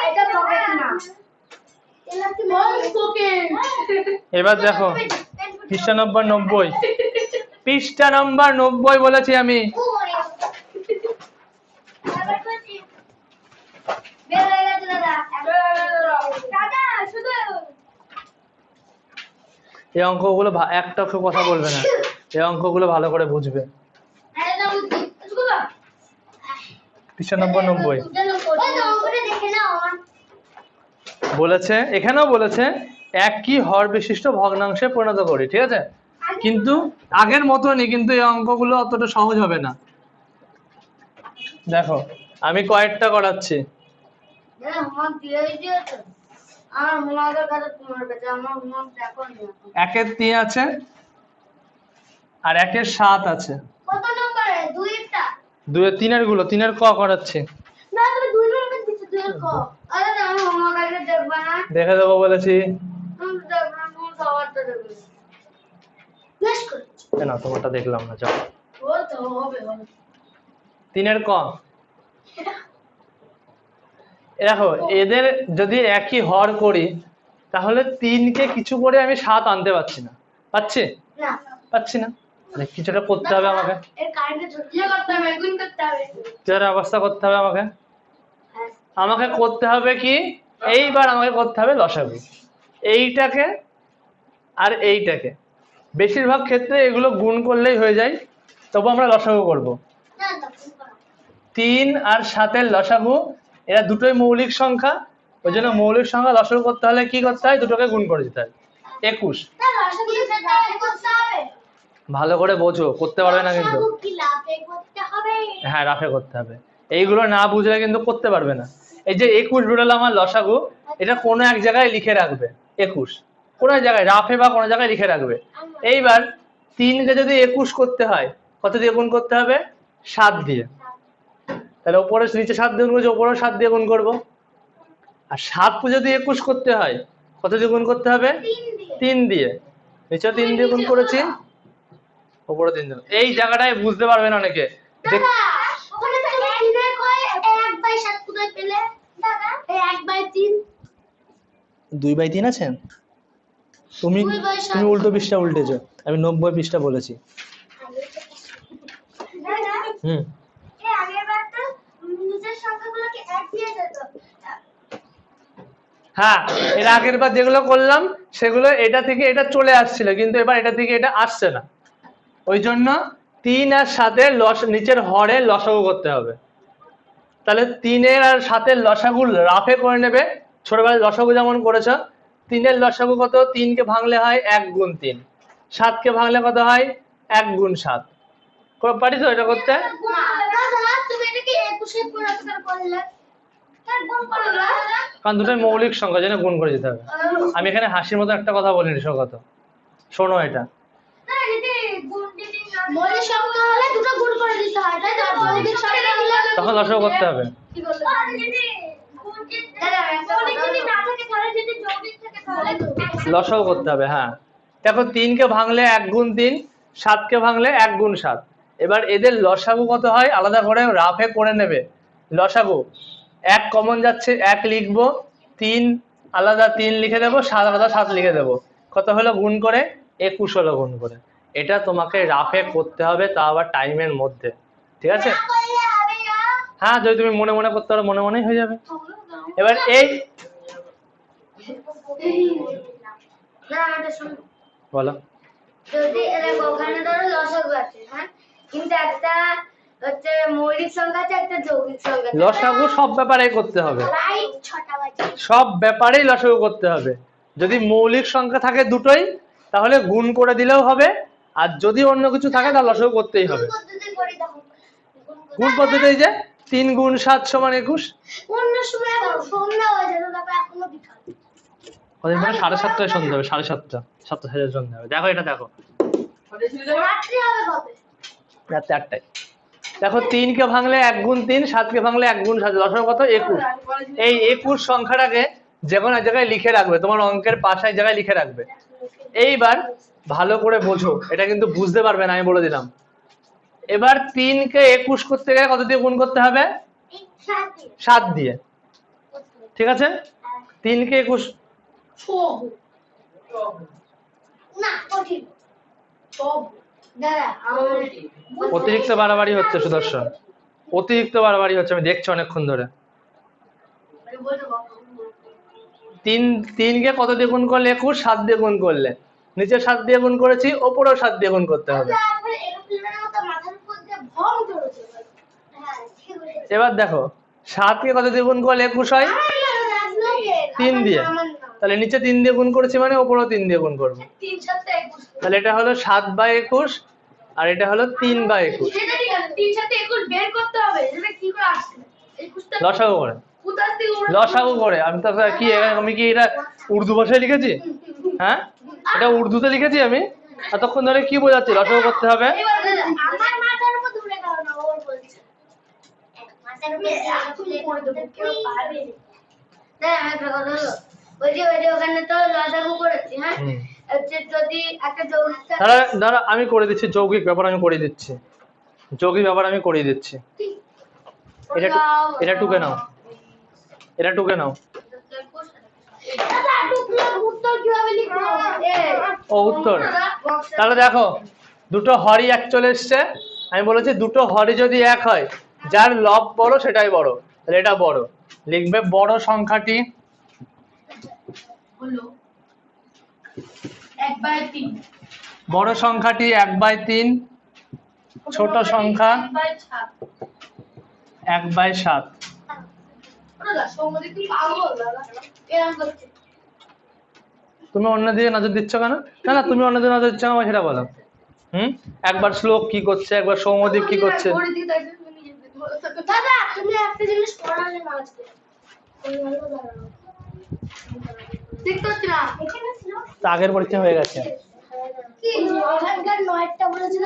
এটা পকেট না এটা কি পকেট এবার দেখো পৃষ্ঠা নম্বর 90। পৃষ্ঠা নম্বর 90 বলেছি আমি। এই অঙ্কগুলো একটা অক্ষর কথা বলবে না, এই অঙ্কগুলো ভালো করে বুঝবে। আরে না বুঝছি স্কুল পৃষ্ঠা নম্বর 90 ওই তো করে দেখে নাও আমার বলেছে, এখানেও বলেছে একই হর বিশিষ্ট ভগ্নাংশে পরিণত করি, ঠিক আছে? কিন্তু আগের মতনই, কিন্তু এই অঙ্কগুলো অতটা সহজ হবে না। দেখো আমি কয়েকটা করাচ্ছি। হোমওয়ার্ক দিয়ে দিয়েছো? আমার হোমওয়ার্কের কাছে তোমার কাছে, আমার হোমওয়ার্ক দেখো না। 1-এর 3 আছে আর 1-এর 7 আছে। কত নম্বরে? 2 এরটা? 2-এর 3-এর গুলো 3-এর ক করাচ্ছি। না তুমি 2 নম্বর দিচ্ছ, 2 এর ক। আরে না আমি হোমওয়ার্ক আগে দেখবা না। দেখে দেবো বলেছি। তুমি দেখবা না, তুমি সবারটা দেখবে। বেশ করে। না তোমারটা দেখলাম না, যাও। ও তো হবে হবে। 3-এর ক। দেখো এদের যদি একই হর করি তাহলে 3-কে কিছু করে আমি 7 আনতে পারছি না, পাচ্ছি? না পাচ্ছি না, মানে কিছুটা করতে হবে আমাকে, এর কারেন্টে ঝুলিয়ে করতে হবে, গুণ করতে হবে। কিছুটা অবস্থা করতে হবে আমাকে। হ্যাঁ আমাকে করতে হবে কি, এইবার আমাকে করতে হবে লসাগু। এইটাকে আর এইটাকে, বেশিরভাগ ক্ষেত্রে এগুলো গুণ করলেই হয়ে যায়, তবু আমরা লসাগু করব। না না গুণ করো। 3 আর 7-এর লসাগু, এরা দুটোই মৌলিক সংখ্যা, ওই জন্য মৌলিক সংখ্যা লসাগু করতে হলে কি করতে হয়, দুটোকে গুণ করে দিতে হয়। 21। না লসাগু লাভে করতে হবে। ভালো করে বোঝো, করতে পারবে না কিন্তু। লসাগু কি লাভে করতে হবে? হ্যাঁ রাফে করতে হবে, এইগুলো না বুঝলে কিন্তু করতে পারবে না। এই যে 21 বেরোলো আমার লসাগু, এটা কোনো এক জায়গায় লিখে রাখবে 21, কোনো এক জায়গায় রাফে বা কোনো জায়গায় লিখে রাখবে। এইবার 3-কে যদি 21 করতে হয় কত দিয়ে গুণ করতে হবে, 7 দিয়ে। তাহলে ওপরে নিচে 7 দিয়ে গুণ করছি, ওপরেও 7 দিয়ে গুণ করবো। আর 7-কে যদি 21 করতে হয় কত দিয়ে গুণ করতে হবে, 3 দিয়ে। নিচে 3 দিয়ে গুণ করেছি, ওপরে 3 দিয়ে। এই জায়গাটায় বুঝতে পারবেন অনেকে। দাদা ওখানে তুমি 3 এর কয় 1/7 কোথায় পেলে? দাদা এই 1/3। 2/3 আছে? তুমি 2/7 তুমি উল্টো পৃষ্ঠা উল্টেছো, আমি 90 পৃষ্ঠা বলেছি। দাদা হুম এই আগের বার তো নিচের সংখ্যাগুলোকে 1 দিয়ে যেত। হ্যাঁ, এর আগের বার যেগুলো করলাম সেগুলো এটা থেকে এটা চলে আসছিল, কিন্তু এবার এটা থেকে এটা আসছে না। ওই জন্য 3 আর 7-এর নিচের হরে লসাগু করতে হবে। তাহলে 3-এর আর 7-এর লসাগু রাফে করে নেবে, ছোটবেলায় লসাগু যেমন করেছ। 3-এর লসাগু কত, 3-কে ভাঙলে হয় 1 গুণ 3, 7-কে ভাঙলে কত হয় 1 গুণ 7। পারি তো এটা করতে? দাদা তুমি এটাকে 21 এর পুরস্কার করলে তার গুণ করো না। কারণ দুটোই মৌলিক সংখ্যা, যেন গুণ করে দিতে হবে। আমি এখানে হাসির মতো একটা কথা বলিনি, সৌগত শোনো এটা। না যদি গুণ দিদি না মৌলিক সংখ্যা হলে দুটো গুণ করে দিতে হয়, তাই না? মৌলিক সংখ্যা হলে তখন লসাগু করতে হবে। কি বললো? আর যদি গুণ দিতে দাদা মৌলিক যদি না থাকে তাহলে যদি যৌগিক থাকে তাহলে লসাগু করতে হবে। হ্যাঁ দেখো 3-কে ভাঙলে 1 গুণ 3, 7-কে ভাঙলে 1 গুণ 7। এবার এদের লসাগু কত হয় আলাদা করে রাফে করে নেবে। লসাগু 1 কমন যাচ্ছে, 1 লিখবো, 3 আলাদা 3 লিখে দেবো, 7 আলাদা 7 লিখে দেবো। কত হলো গুণ করে, 21 হলো গুণ করে। এটা তোমাকে রাফে করতে হবে, তা আবার টাইমের মধ্যে, ঠিক আছে? করলে হবে না। হ্যাঁ যদি তুমি মনে মনে করতে পারো, মনে মনেই হয়ে যাবে। এবার এই না আমাদের শুনুন, বলো। যদি এরকম ওখানে ধরো লসাগু আছে, হ্যাঁ, কিন্তু একটা হচ্ছে মৌলিক সংখ্যা আছে, একটা যৌগিক সংখ্যা আছে। লসাগু সব ব্যাপারেই করতে হবে, রাইট 6টা বাজে। সব ব্যাপারেই লসাগু করতে হবে। যদি মৌলিক সংখ্যা থাকে দুটোই তাহলে গুণ করে দিলেও হবে, আর যদি অন্য কিছু থাকে তাহলে লসাগু করতেই হবে। কোন পদ্ধতি করি দেখো? গুণ পদ্ধতি এই যে 3 গুণ 7 সমান 21। অন্য সময় এখন সন্ধ্যা হয়ে যাবে, তারপর এখনো বিকাল। কদিন পরে 7:30টায় সন্ধ্যা হবে, 7:30, 7টা সাড়ে সন্ধ্যা হবে। দেখো এটা দেখো, রাত্রি হবে কবে? রাত 8টায়। দেখো 3-কে ভাঙলে 1 গুণ 3, 7-কে ভাঙলে 1 গুণ 7, লসাগু কত 21। এই 21 সংখ্যাটাকে যে কোনো জায়গায় লিখে রাখবে, তোমার অঙ্কের পাশের জায়গায় লিখে রাখবে। এইবার ভালো করে বোঝো, এটা কিন্তু বুঝতে পারবে না, আমি বলে দিলাম। এবার 3-কে 21 করতে গেলে কত দিয়ে গুণ করতে হবে, 7 দিয়ে, ঠিক আছে? 3-কে 21 না কঠিন দাদা আমার অতিরিক্ত বাড়াবাড়ি হচ্ছে সুদর্শন, অতিরিক্ত বাড়াবাড়ি হচ্ছে, আমি দেখছি অনেকক্ষণ ধরে। 3-কে কত দিয়ে গুণ করলে 21, 7 দিয়ে গুণ করলে নিচে 7 দিয়ে গুণ করেছি, ওপরেও 7 দিয়ে গুণ করতে হবে। তারপরে এরোপ্লেনের মতো মাথার উপর দিয়ে ভং ধরেছে। হ্যাঁ ঠিক আছে। এবার দেখো 7 কে কত দিয়ে গুণ করলে 21 হয়? 3 দিয়ে। তাহলে নিচে 3 দিয়ে গুণ করেছি মানে ওপরেও 3 দিয়ে গুণ করবো। 3 7 21। তাহলে এটা হলো 7/21 আর এটা হলো 3/21। সেটা ঠিক আছে, 3 7 21 বের করতে হবে। এটা কি করে আসছে? 21টা লসাগু করে। কোথা থেকে লসাগু করে। আমি তো কি আমি কি এটা উর্দু ভাষায় লিখেছি? হ্যাঁ, এটা উর্দুতে লিখেছি আমি। এতক্ষণ ধরে কি বোঝাচ্ছি? লসাগু করতে হবে। এবার আমার মাথার উপর ধরে গেল না, ওর বলছে মাথার উপর দিয়ে করে দেবো, কেউ পারবে না। হ্যাঁ আমি একটা কথা বলবো, ওই যে ওখানে তো লসাগু করেছি। হ্যাঁ হচ্ছে যদি একটা যৌগিক দাঁড়া আমি করে দিচ্ছি, যৌগিক ব্যাপার আমি করে দিচ্ছি, যৌগিক ব্যাপার আমি করিয়ে দিচ্ছি। এটা টুকে নাও, এটা টুকে নাও। উত্তর কিভাবে লিখবো? ও উত্তর। তাহলে দেখো দুটো হরই এক চলে এসছে। আমি বলেছি দুটো হরই যদি এক হয়, যার লব বড় সেটাই বড়। তাহলে এটা বড়, লিখবে বড় সংখ্যাটি হলো 1/3। বড় সংখ্যাটি 1/3, ছোট সংখ্যা 1/7। তুমি অন্যদিকে নজর দিচ্ছ কেন? না না, তুমি অন্যদিকে নজর দিচ্ছ না, সেটা বলো। একবার শ্লোক কি করছে, একবার সৌম্যদীপ কি করছে। দাদা তুমি একটা জিনিস পড়ালে না আজকে, ঠিক করছি না এখানে ছিল তা আগের পরীক্ষা হয়ে গেছে। কি ওখানকার 9টা বলেছিল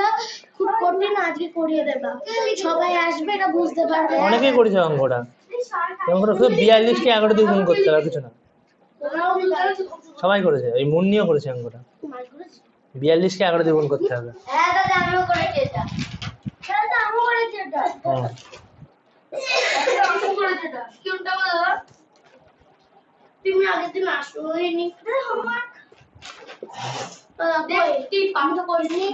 খুব কঠিন, আজকে করিয়ে দেবা, সবাই আসবে এটা বুঝতে পারবে। অনেকেই করেছে অঙ্কটা। অঙ্কটা শুধু 42 কে 11 দিয়ে গুণ করতে হবে, কিছু না। সবাই করেছে, এই মুন্নিও করেছে অঙ্কটা। 42 কে 11 দিয়ে গুণ করতে হবে। হ্যাঁ দাদা আমিও করেছি এটা। দাদা আমিও করেছি এটা। আমিও করেছি এটা। কোনটা বলো দাদা? তুমি আগের দিন আসোই নি। দেখি আমি তো করিনি।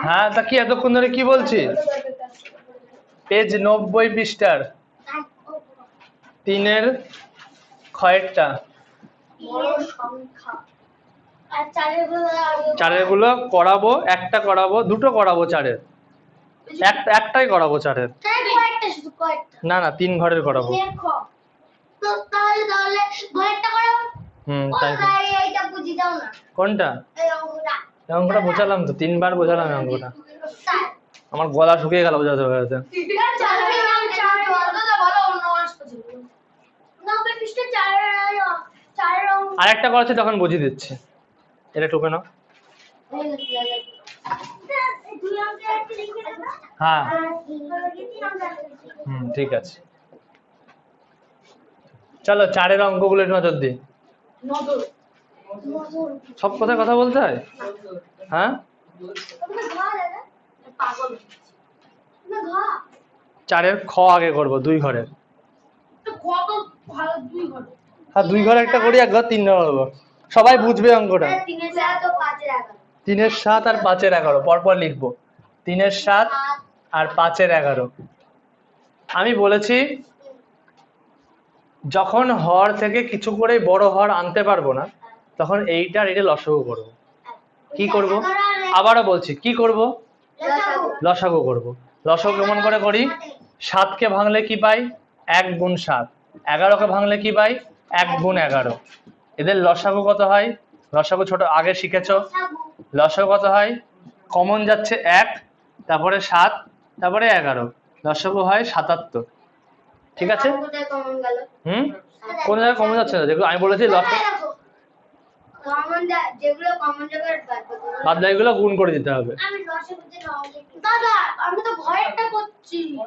হ্যাঁ, তা কি এতক্ষণ ধরে কি বলছি? পেজ 90 পৃষ্ঠার 3-এর ক্ষয়েরটা, বড় সংখ্যা আর 4-এর গুলো করাবো, একটা করাবো, দুটো করাবো 4-এর, একটাই করাবো 4-এর। কয়েকটা শুধু কয়েকটা। না না, 3 ঘরের করাবো। তো তাহলে ঘরটা করো। তাই। এইটা বুঝি দাও না। কোনটা? এই অঙ্কটা। এই অঙ্কটা বোঝালাম তো, 3 বার বোঝালাম এই অঙ্কটা। আমার গলা শুকিয়ে গেল বোঝাতে বোঝাতে। আর একটা করেছে তখন বুঝিয়ে দিচ্ছি, এটা টুকে নাও। হ্যাঁ ঠিক আছে। চলো 4-এর অঙ্কগুলো একটু নজর দিই। সব কথায় কথা বলতে হয়? হ্যাঁ, 4-এর খ আগে করবো, 2 ঘরের। হ্যাঁ 2 ঘরে একটা করি, 1 ঘর 3 ঘর করবো, সবাই বুঝবে অঙ্কটা। 3-এর 7 আর 5-এর 11 পরপর লিখবো। 3-এর 7 আর 5-এর 11। আমি বলেছি যখন হর থেকে কিছু করে বড় হর আনতে পারবো না, তখন এইটার এটা লসাগু করবো। কি করব? আবারও বলছি, কি করব? লসাগু করব। লসাগু কেমন করে করি? 7 কে ভাঙলে কি পাই? 1 গুণ 7। 11 কে ভাঙলে কি পাই? 1 গুণ 11। এদের লসাগু কত হয়? লসাগু ছোট আগে শিখেছো। লসাগু কত হয়? কমন যাচ্ছে 1, তারপরে 7, তারপরে 11। লসাগু হয় 77। ঠিক আছে? কোন জায়গায় কমন যাচ্ছে না, দেখো আমি বলেছি লসাগু বাদ বাকিগুলো গুণ করে দিতে হবে।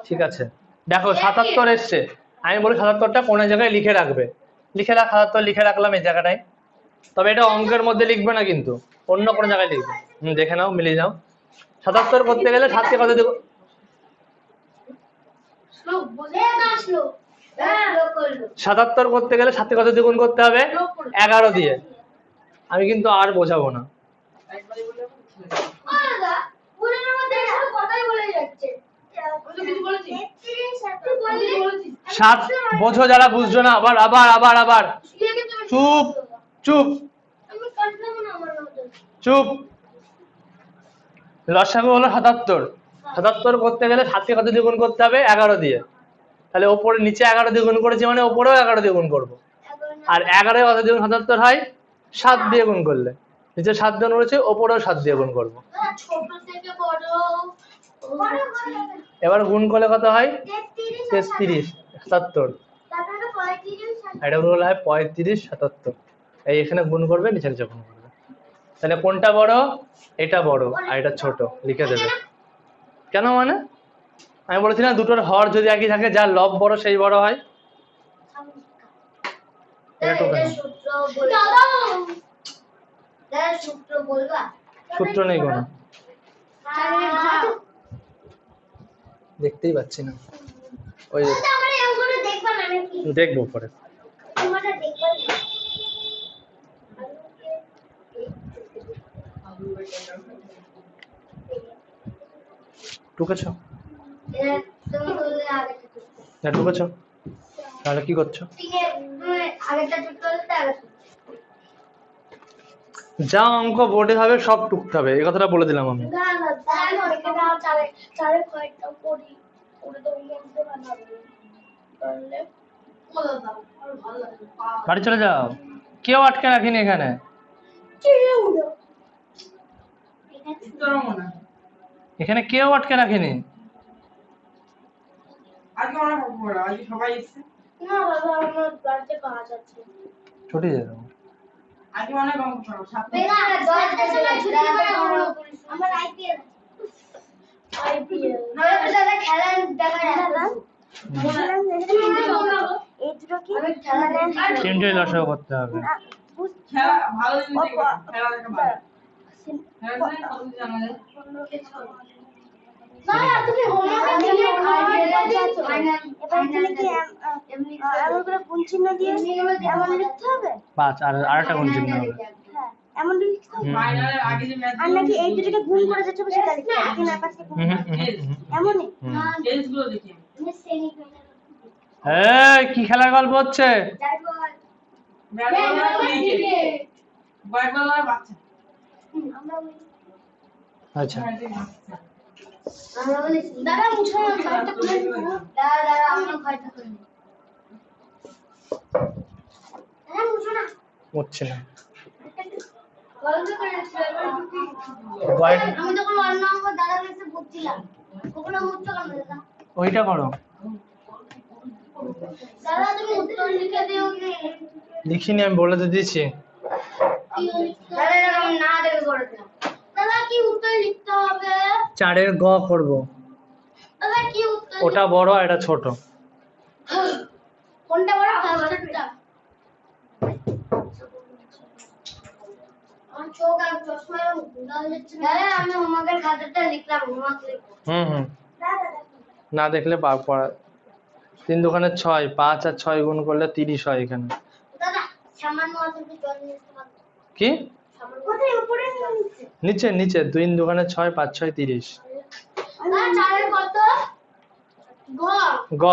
ঠিক আছে, দেখো 77 এসছে, আমি বলি 77টা কোন জায়গায় লিখে রাখবে। লিখে রাখ 77 লিখে রাখলাম এই জায়গাটায়। তবে এটা অঙ্কের মধ্যে লিখবে না কিন্তু, অন্য কোনো জায়গায় লিখবে। দেখে নাও, মিলিয়ে যাও। 77 করতে গেলে 7 কে কত দেব? 77 করতে গেলে 7 কে কত দিয়ে গুণ করতে হবে? 11 দিয়ে। আমি কিন্তু আর বোঝাবো না। 7 বোঝো যারা বুঝছো না, আবার আবার আবার আবার চুপ। চুপ আমি কাটলাম না আমার মতো। চুপ। লসাগু হলো 77। 77 করতে গেলে 7 কে কত দিয়ে গুণ করতে হবে? 11 দিয়ে। তাহলে ওপরে নিচে 11 দিয়ে গুণ করেছি মানে ওপরেও 11 দিয়ে গুণ করবো। আর 11 কত দিয়ে 77 হয়? 7 দিয়ে গুণ করলে। নিচে 7 দিয়ে গুণ করেছি, ওপরেও 7 দিয়ে গুণ করবো। ছোট থেকে বড় এবার গুণ করলে কত হয়? 33 33 77। তারপরে 35 এটা গুণ হয় 35 77। এই এখানে গুণ করবে, নিচে নিচে গুণ করবে। তাহলে কোনটা বড়? এটা বড় আর এটা ছোট, লিখে দেবে। কেন মানে? আমি বলেছিলাম দুটোর হর যদি একই থাকে, যার লব বড় সেই বড় হয়। এটা তো কেন? সূত্র বলবা দাদা সূত্র বলবা সূত্র নেই কোনো, দেখতেই পাচ্ছি না। ওই আমার এগুলো দেখবা না নাকি দেখবো পরে। আমারটা দেখবা না ঢুকেছ তুমি বললে আগে না? ঢুকেছ, তাহলে কি করছো? ঠিক আছে তুমি আগেটা সূত্র বলতে আগে যা অঙ্ক বোর্ডে হবে সব টুকতে হবে, এই কথাটা বলে দিলাম আমি। না না তাই না এটা চারে চারে কয়েকটা পড়ি পড়ে তো মধ্যে বানাবো তাহলে বলো দাও আর ভালো লাগে বাড়ি চলে যাও, কেউ আটকে রাখিনি এখানে। কি উড়ো তোর মনে হয় এখানে কেউ আটকে রাখিনি। আজকে অনেক বড়, আজকে সবাই এসছে। না বাবা আমার বাড়িতে কাজ আছে ছুটি দিয়ে দেবো। আজকে অনেক অঙ্ক পড়ো, সাতটা। বেলা 10টার সময় ছুটি করে আমার আইপিএল না দাদা খেলা দেখা যাবে এই দুটো কি খেলা দেখা তিনটেই লসাগু করতে হবে। খেলা ভালো জিনিস দেখো, খেলা দেখা ভালো। খেলা দেখে কত কিছু জানা যায়। না তুমি হোমওয়ার্ক দিয়ে এবার এখানে কি এমন করে গুণ চিহ্ন দিয়ে এমন লিখতে হবে? 5 আর আরেকটা গুণ চিহ্ন হবে। হ্যাঁ এমন লিখতে হবে। ফাইনালের আগে যে ম্যাচ আর নাকি এই দুটোকে গুণ করে যেতে হবে সেটা লিখতে হবে, তিন আর পাঁচকে গুণ করে এমনই? টেস্ট গুলো দেখি। এই কি খেলার গল্প হচ্ছে? ব্যাট বলার ক্রিকেট, ব্যাট বলার বাচ্চা। আচ্ছা আমরা বলি দাদা মুছো না খাইতে করে দাদা দাদা আমরা খাইতে করে দাদা মুছো না হচ্ছে না। গল্প করে হোয়াইট আমি তখন অন্য অঙ্ক দাদা কাছে বুঝছিলাম ওগুলো মুছো কেন দাদা ওইটা করো। দাদা তুমি উত্তর লিখে দিও লিখিনি, আমি বলে তো দিয়েছি। দাদা আমি না দেখে করে দিলাম দাদা কি উত্তর লিখতে হবে 4 এর গ করব। দাদা কি উত্তর ওটা বড় আর এটা ছোট। কোনটা বড় ফার্স্টটা আমার চোখ আর চশমা উদাল যাচ্ছে দাদা আমি হোমওয়ার্কের খাতাটা লিখলাম হোমওয়ার্ক লিখবো হুম দাদা না দেখলে পড়া 3 দোকানে 6, 5 আর 6 গুণ করলে 30 হয় এখানে। দাদা সামান্য আছে একটু জল নিয়ে আসতে পারো কি কোথায় উপরে নিচে নিচে নিচে 2 দোকানে 6, 5 6 30। দাদা চারের কত ঘ গ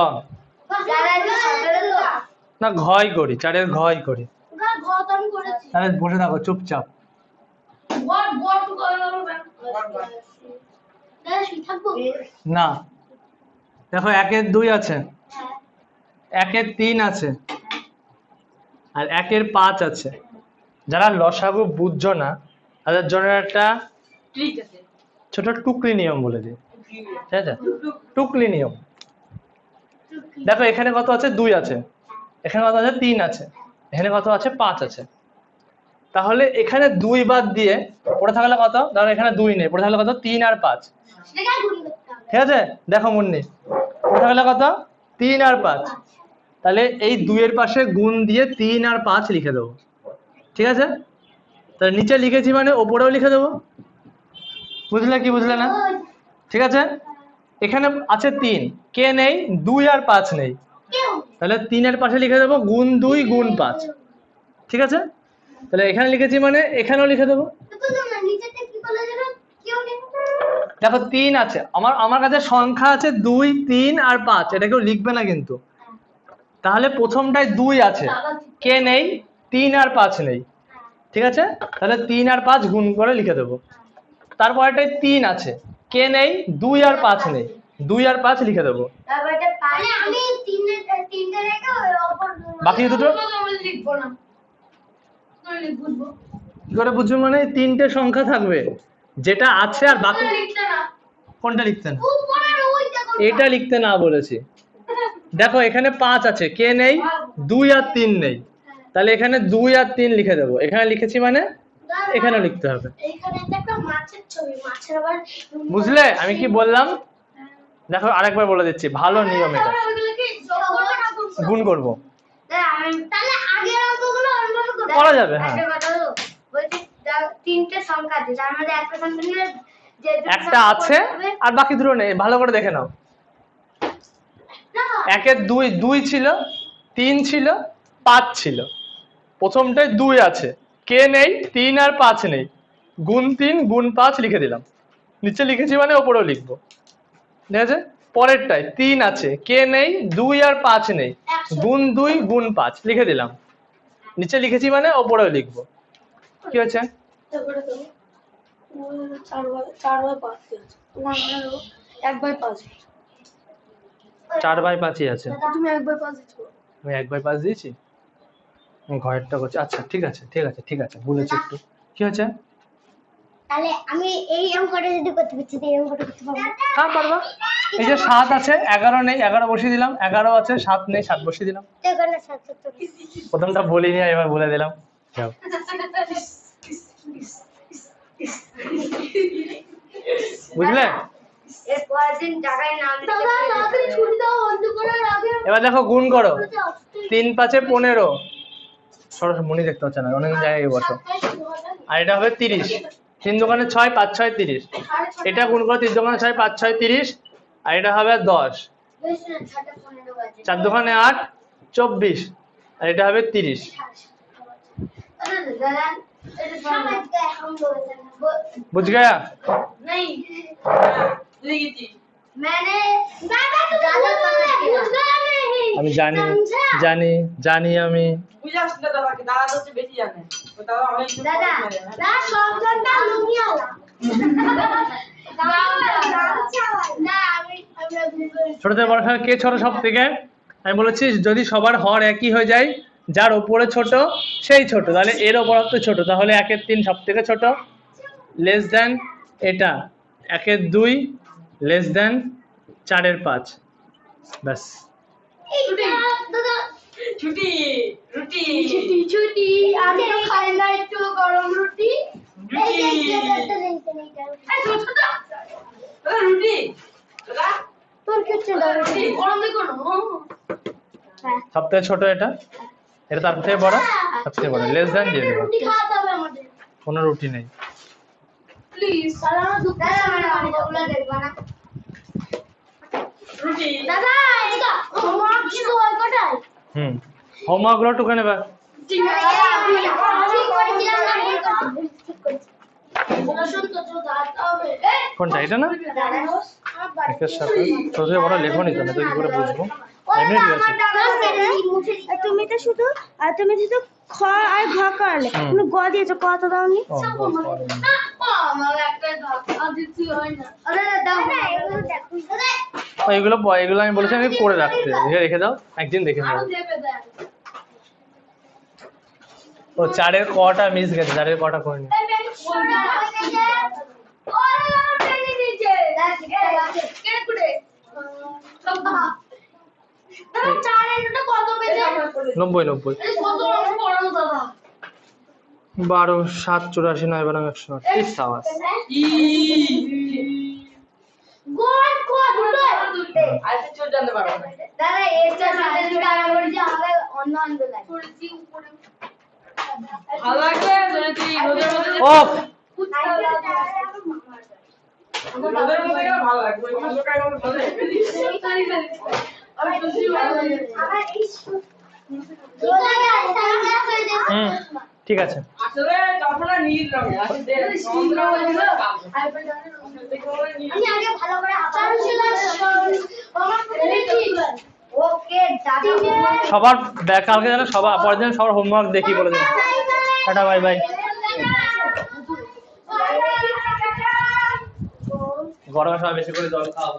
চারের সাতের তো না ঘই করি, 4 এর ঘই করি। দাদা ঘ তো আমি করেছি তাহলে বসে থাকো চুপচাপ। বট বট করে দাও দাদা শুই থাকবো না দেখো 1 এর 2 আছে, হ্যাঁ 1 এর 3 আছে আর 1 এর 5 আছে। যারা লসাগু বুঝছো না তাদের জন্য একটা ঠিক আছে। ছোট টুকলি নিয়ম বলে দিই, ঠিক আছে? টুকলি নিয়ম। দেখো এখানে কত আছে? 2 আছে, এখানে কত আছে? 3 আছে, এখানে কত আছে? 5 আছে। তাহলে এখানে 2 বাদ দিয়ে পড়ে থাকলে কত? ধরো এখানে 2 নেই, পড়ে থাকলে কত? 3 আর 5, সেটাকে গুণ করতে হবে ঠিক আছে? দেখো মুন্নি, পড়ে থাকলে কত? 3 আর 5। তাহলে এই 2 এর পাশে গুণ দিয়ে 3 আর 5 লিখে দেবো, ঠিক আছে? তাহলে নিচে লিখেছি মানে ওপরেও লিখে দেবো। বুঝলে কি বুঝলে না? ঠিক আছে, এখানে আছে 3, কে নেই? 2 আর 5 নেই, কেউ তাহলে 3 এর পাশে লিখে দেবো গুণ 2 গুণ 5, ঠিক আছে? তাহলে এখানে লিখেছি মানে এখানেও লিখে দেবো। তো না নিচেতে কি বলা যাবে কেউ নেই দেখো 3 আছে, আমার কাছে সংখ্যা আছে 2 3 আর 5, এটা কেউ লিখবে না কিন্তু। তাহলে প্রথমটায় 2 আছে, কে নেই? 3 আর 5 নেই, ঠিক আছে, তাহলে 3 আর 5 গুণ করে লিখে দেবো। তারপরটাই 3 আছে, কে নেই, 2 আর 5 নেই, 2 আর 5 লিখে দেবো। তারপর এটা পারে আমি তিনটে রেখে ওর উপর বাকি দুটো আমি লিখবো না, আমি বুঝবো। কি করে বুঝবো মানে 3টে সংখ্যা থাকবে, যেটা আছে আর বাকি লিখতে না, কোনটা লিখতে না, উপরের ওইটা করবা। এটা লিখতে না বলেছি। দেখো এখানে 5 আছে, কে নেই, 2 আর 3 নেই, তাহলে এখানে 2 আর 3 লিখে দেবো। এখানে লিখেছি মানে এখানে লিখতে হবে। এইখানে একটা মাছের ছবি, মাছের আবার বুঝলে আমি কি বললাম? দেখো আরেকবার বলে দিচ্ছি, ভালো নিয়ম এটা। ওইগুলোকে যোগ করবো না গুণ করবো? গুণ করবো, তাহলে আগের অঙ্কগুলো অন্যভাবে করবো। করা যাবে। হ্যাঁ, একটা কথা হলো, বলছি তিনটে সংখ্যা আছে, তার মধ্যে একটা সংখ্যা নিলে যে দুটো একটা সংখ্যা আছে পড়বে, আর বাকি দুটো নেই, ভালো করে দেখে নাও। একের 2 ছিল, 3 ছিল, 5 ছিল। প্রথমটায় 2 আছে, কে নেই, 3 আর 5 নেই, গুণ 3 গুণ 5 লিখে দিলাম। নিচে লিখেছি মানে ওপরেও লিখবো, ঠিক আছে। পরেরটায় 3 আছে, কে নেই, 2 আর 5 নেই, গুণ 2 গুণ 5 লিখে দিলাম। নিচে লিখেছি মানে ওপরেও লিখবো। কি হয়েছে? তারপরে তো 4/5 আছে। তোমার মনে হলো 1/5। 4/5 আছে, তুমি 1/5 দিচ্ছো। আমি 1/5 দিয়েছি, আমি ঘরেরটা করছি। আচ্ছা ঠিক আছে ঠিক আছে ঠিক আছে, বলেছি একটু। কি হয়েছে? তাহলে আমি এই অঙ্কটা যদি করতে পারছি তো এই অঙ্কটা করতে পারবো? হ্যাঁ পারবা। এই যে 7 আছে, 11 নেই, 11 বসিয়ে দিলাম। 11 আছে, 7 নেই, 7 বসিয়ে দিলাম। তো এখানে 77। প্রথমটা বলিনি, এবার বলে দিলাম। যাও। বুঝলে? এর পরের দিন টাকায় নাম লিখে দাদা তাড়াতাড়ি ছুটি দাও, বন্ধ করার আগে এবার দেখো গুণ করো। 3 5 15। সরস মনি দেখতে হচ্ছে না, অনেক জায়গায় বসো। আর এটা হবে 30। 3 দোকানে 6, 5 6 30। এটা গুণ করো, 3 দোকানে 6, 5 6 30। আর এটা হবে 10। 4 দোকানে 8, 24। আর এটা হবে 30। দাদা এটা সমাজ কে हम लोग বুঝ গয়া? नहीं লিখেছি। मैंने दादा तो बुझगा नहीं। আমি জানি জানি জানি আমি। বুঝে আসছিল দাদাকে, দাদা তো হচ্ছে বেশি জানে। তো দাদা অনেক কিছু দাদা, জানে না। না সবটা লুমিয়ালা না আমরা বুঝবো। ছোট থেকে বড় সংখ্যা কে ছোট সব থেকে? আমি বলেছি যদি সবার হর একই হয়ে যায়, যার উপরে ছোট সেই ছোট, তাহলে এর ওপর তো ছোট, তাহলে 1-এর 3 সব থেকে ছোট, লেস দেন এটা 1-এর 2, লেস দেন 4-এর 5। ব্যাস। দাদা ছুটি রুটি ছুটি ছুটি আমি তো খাই না একটু গরম রুটি। রুটি এই ছোট ছোট দাদা রুটি দাদা তোর কিছু দাও রুটি গরম দেখো না। সব থেকে ছোট এটা, এটা তার থেকে বড়, সব থেকে বড়, লেস দেন দিয়ে দেবো। রুটি খাওয়াতে হবে আমাদের কোনো রুটি নেই। প্লিজ। সালাম দুধ দাদা মানে অঙ্কগুলো দেখবা না? রুটি দাদা এটা হোমওয়ার্ক কিছু হয় কোটায়? হোমওয়ার্ক গুলো টুকে নেবা। ঠিক আছে আমি ঠিক করেছিলাম না ভুল করতে ঠিক করেছি। পড়াশোনা তো দাঁড়াতে হবে। কোনটা এটা না? দাদা একের সাথে ছোট থেকে বড় লেখো নি তো, না তো কি করে বুঝবো? এমনি ঠিক আছে। তুমি তো শুধু খ আর ঘ করালে, তুমি গ দিয়েছো, ক তো দাওনি। ও, আমার একটা ধাক্কা দিতে হয় না। আরে দাও না, এগুলো দেখো। এগুলো এগুলো আমি বলেছি আমি করে রাখতে, রেখে দাও, একদিন দেখে আরো নেবো। দেবে দেয়। ও 4-এর কটা মিস গেছে, 4-এর কটা করিনি। এই ব্যাগ ওরে আমার পেনি দিয়েছে। কে কুড়ে? দাদা চারের এটা কত পেয়েছে? 90 90। এই কত রকম পড়ানো দাদা? 12 7 84 9 12 108। এই সাবাস। ই গোল দুটো। আচ্ছা চোর জানতে পারবো না। দাদা এটা সাথে দুটো আমি বলছি আমাকে অন্য অন্য লাগে। পড়েছি উপরে। ভালো লাগবে যদি রোদের মধ্যে ও রোদের মধ্যে গেলে ভালো লাগবে। ওই ভালোটাই আমার ভালো লাগবে। আমি খুশি হয়ে যাই। আমার এই ঠিক আছে। আসলে কাপড়টা নীল রঙের আছে, সমুদ্র বলছিল আমি আগে ভালো করে চারু ছিল আমার পেরেছি। ওকে দাদা সবার কালকে যেন সবার পরের দিন সবার হোমওয়ার্ক দেখি বলে দেন। Tata bye bye. গরমের সময় বেশি করে জল খাও।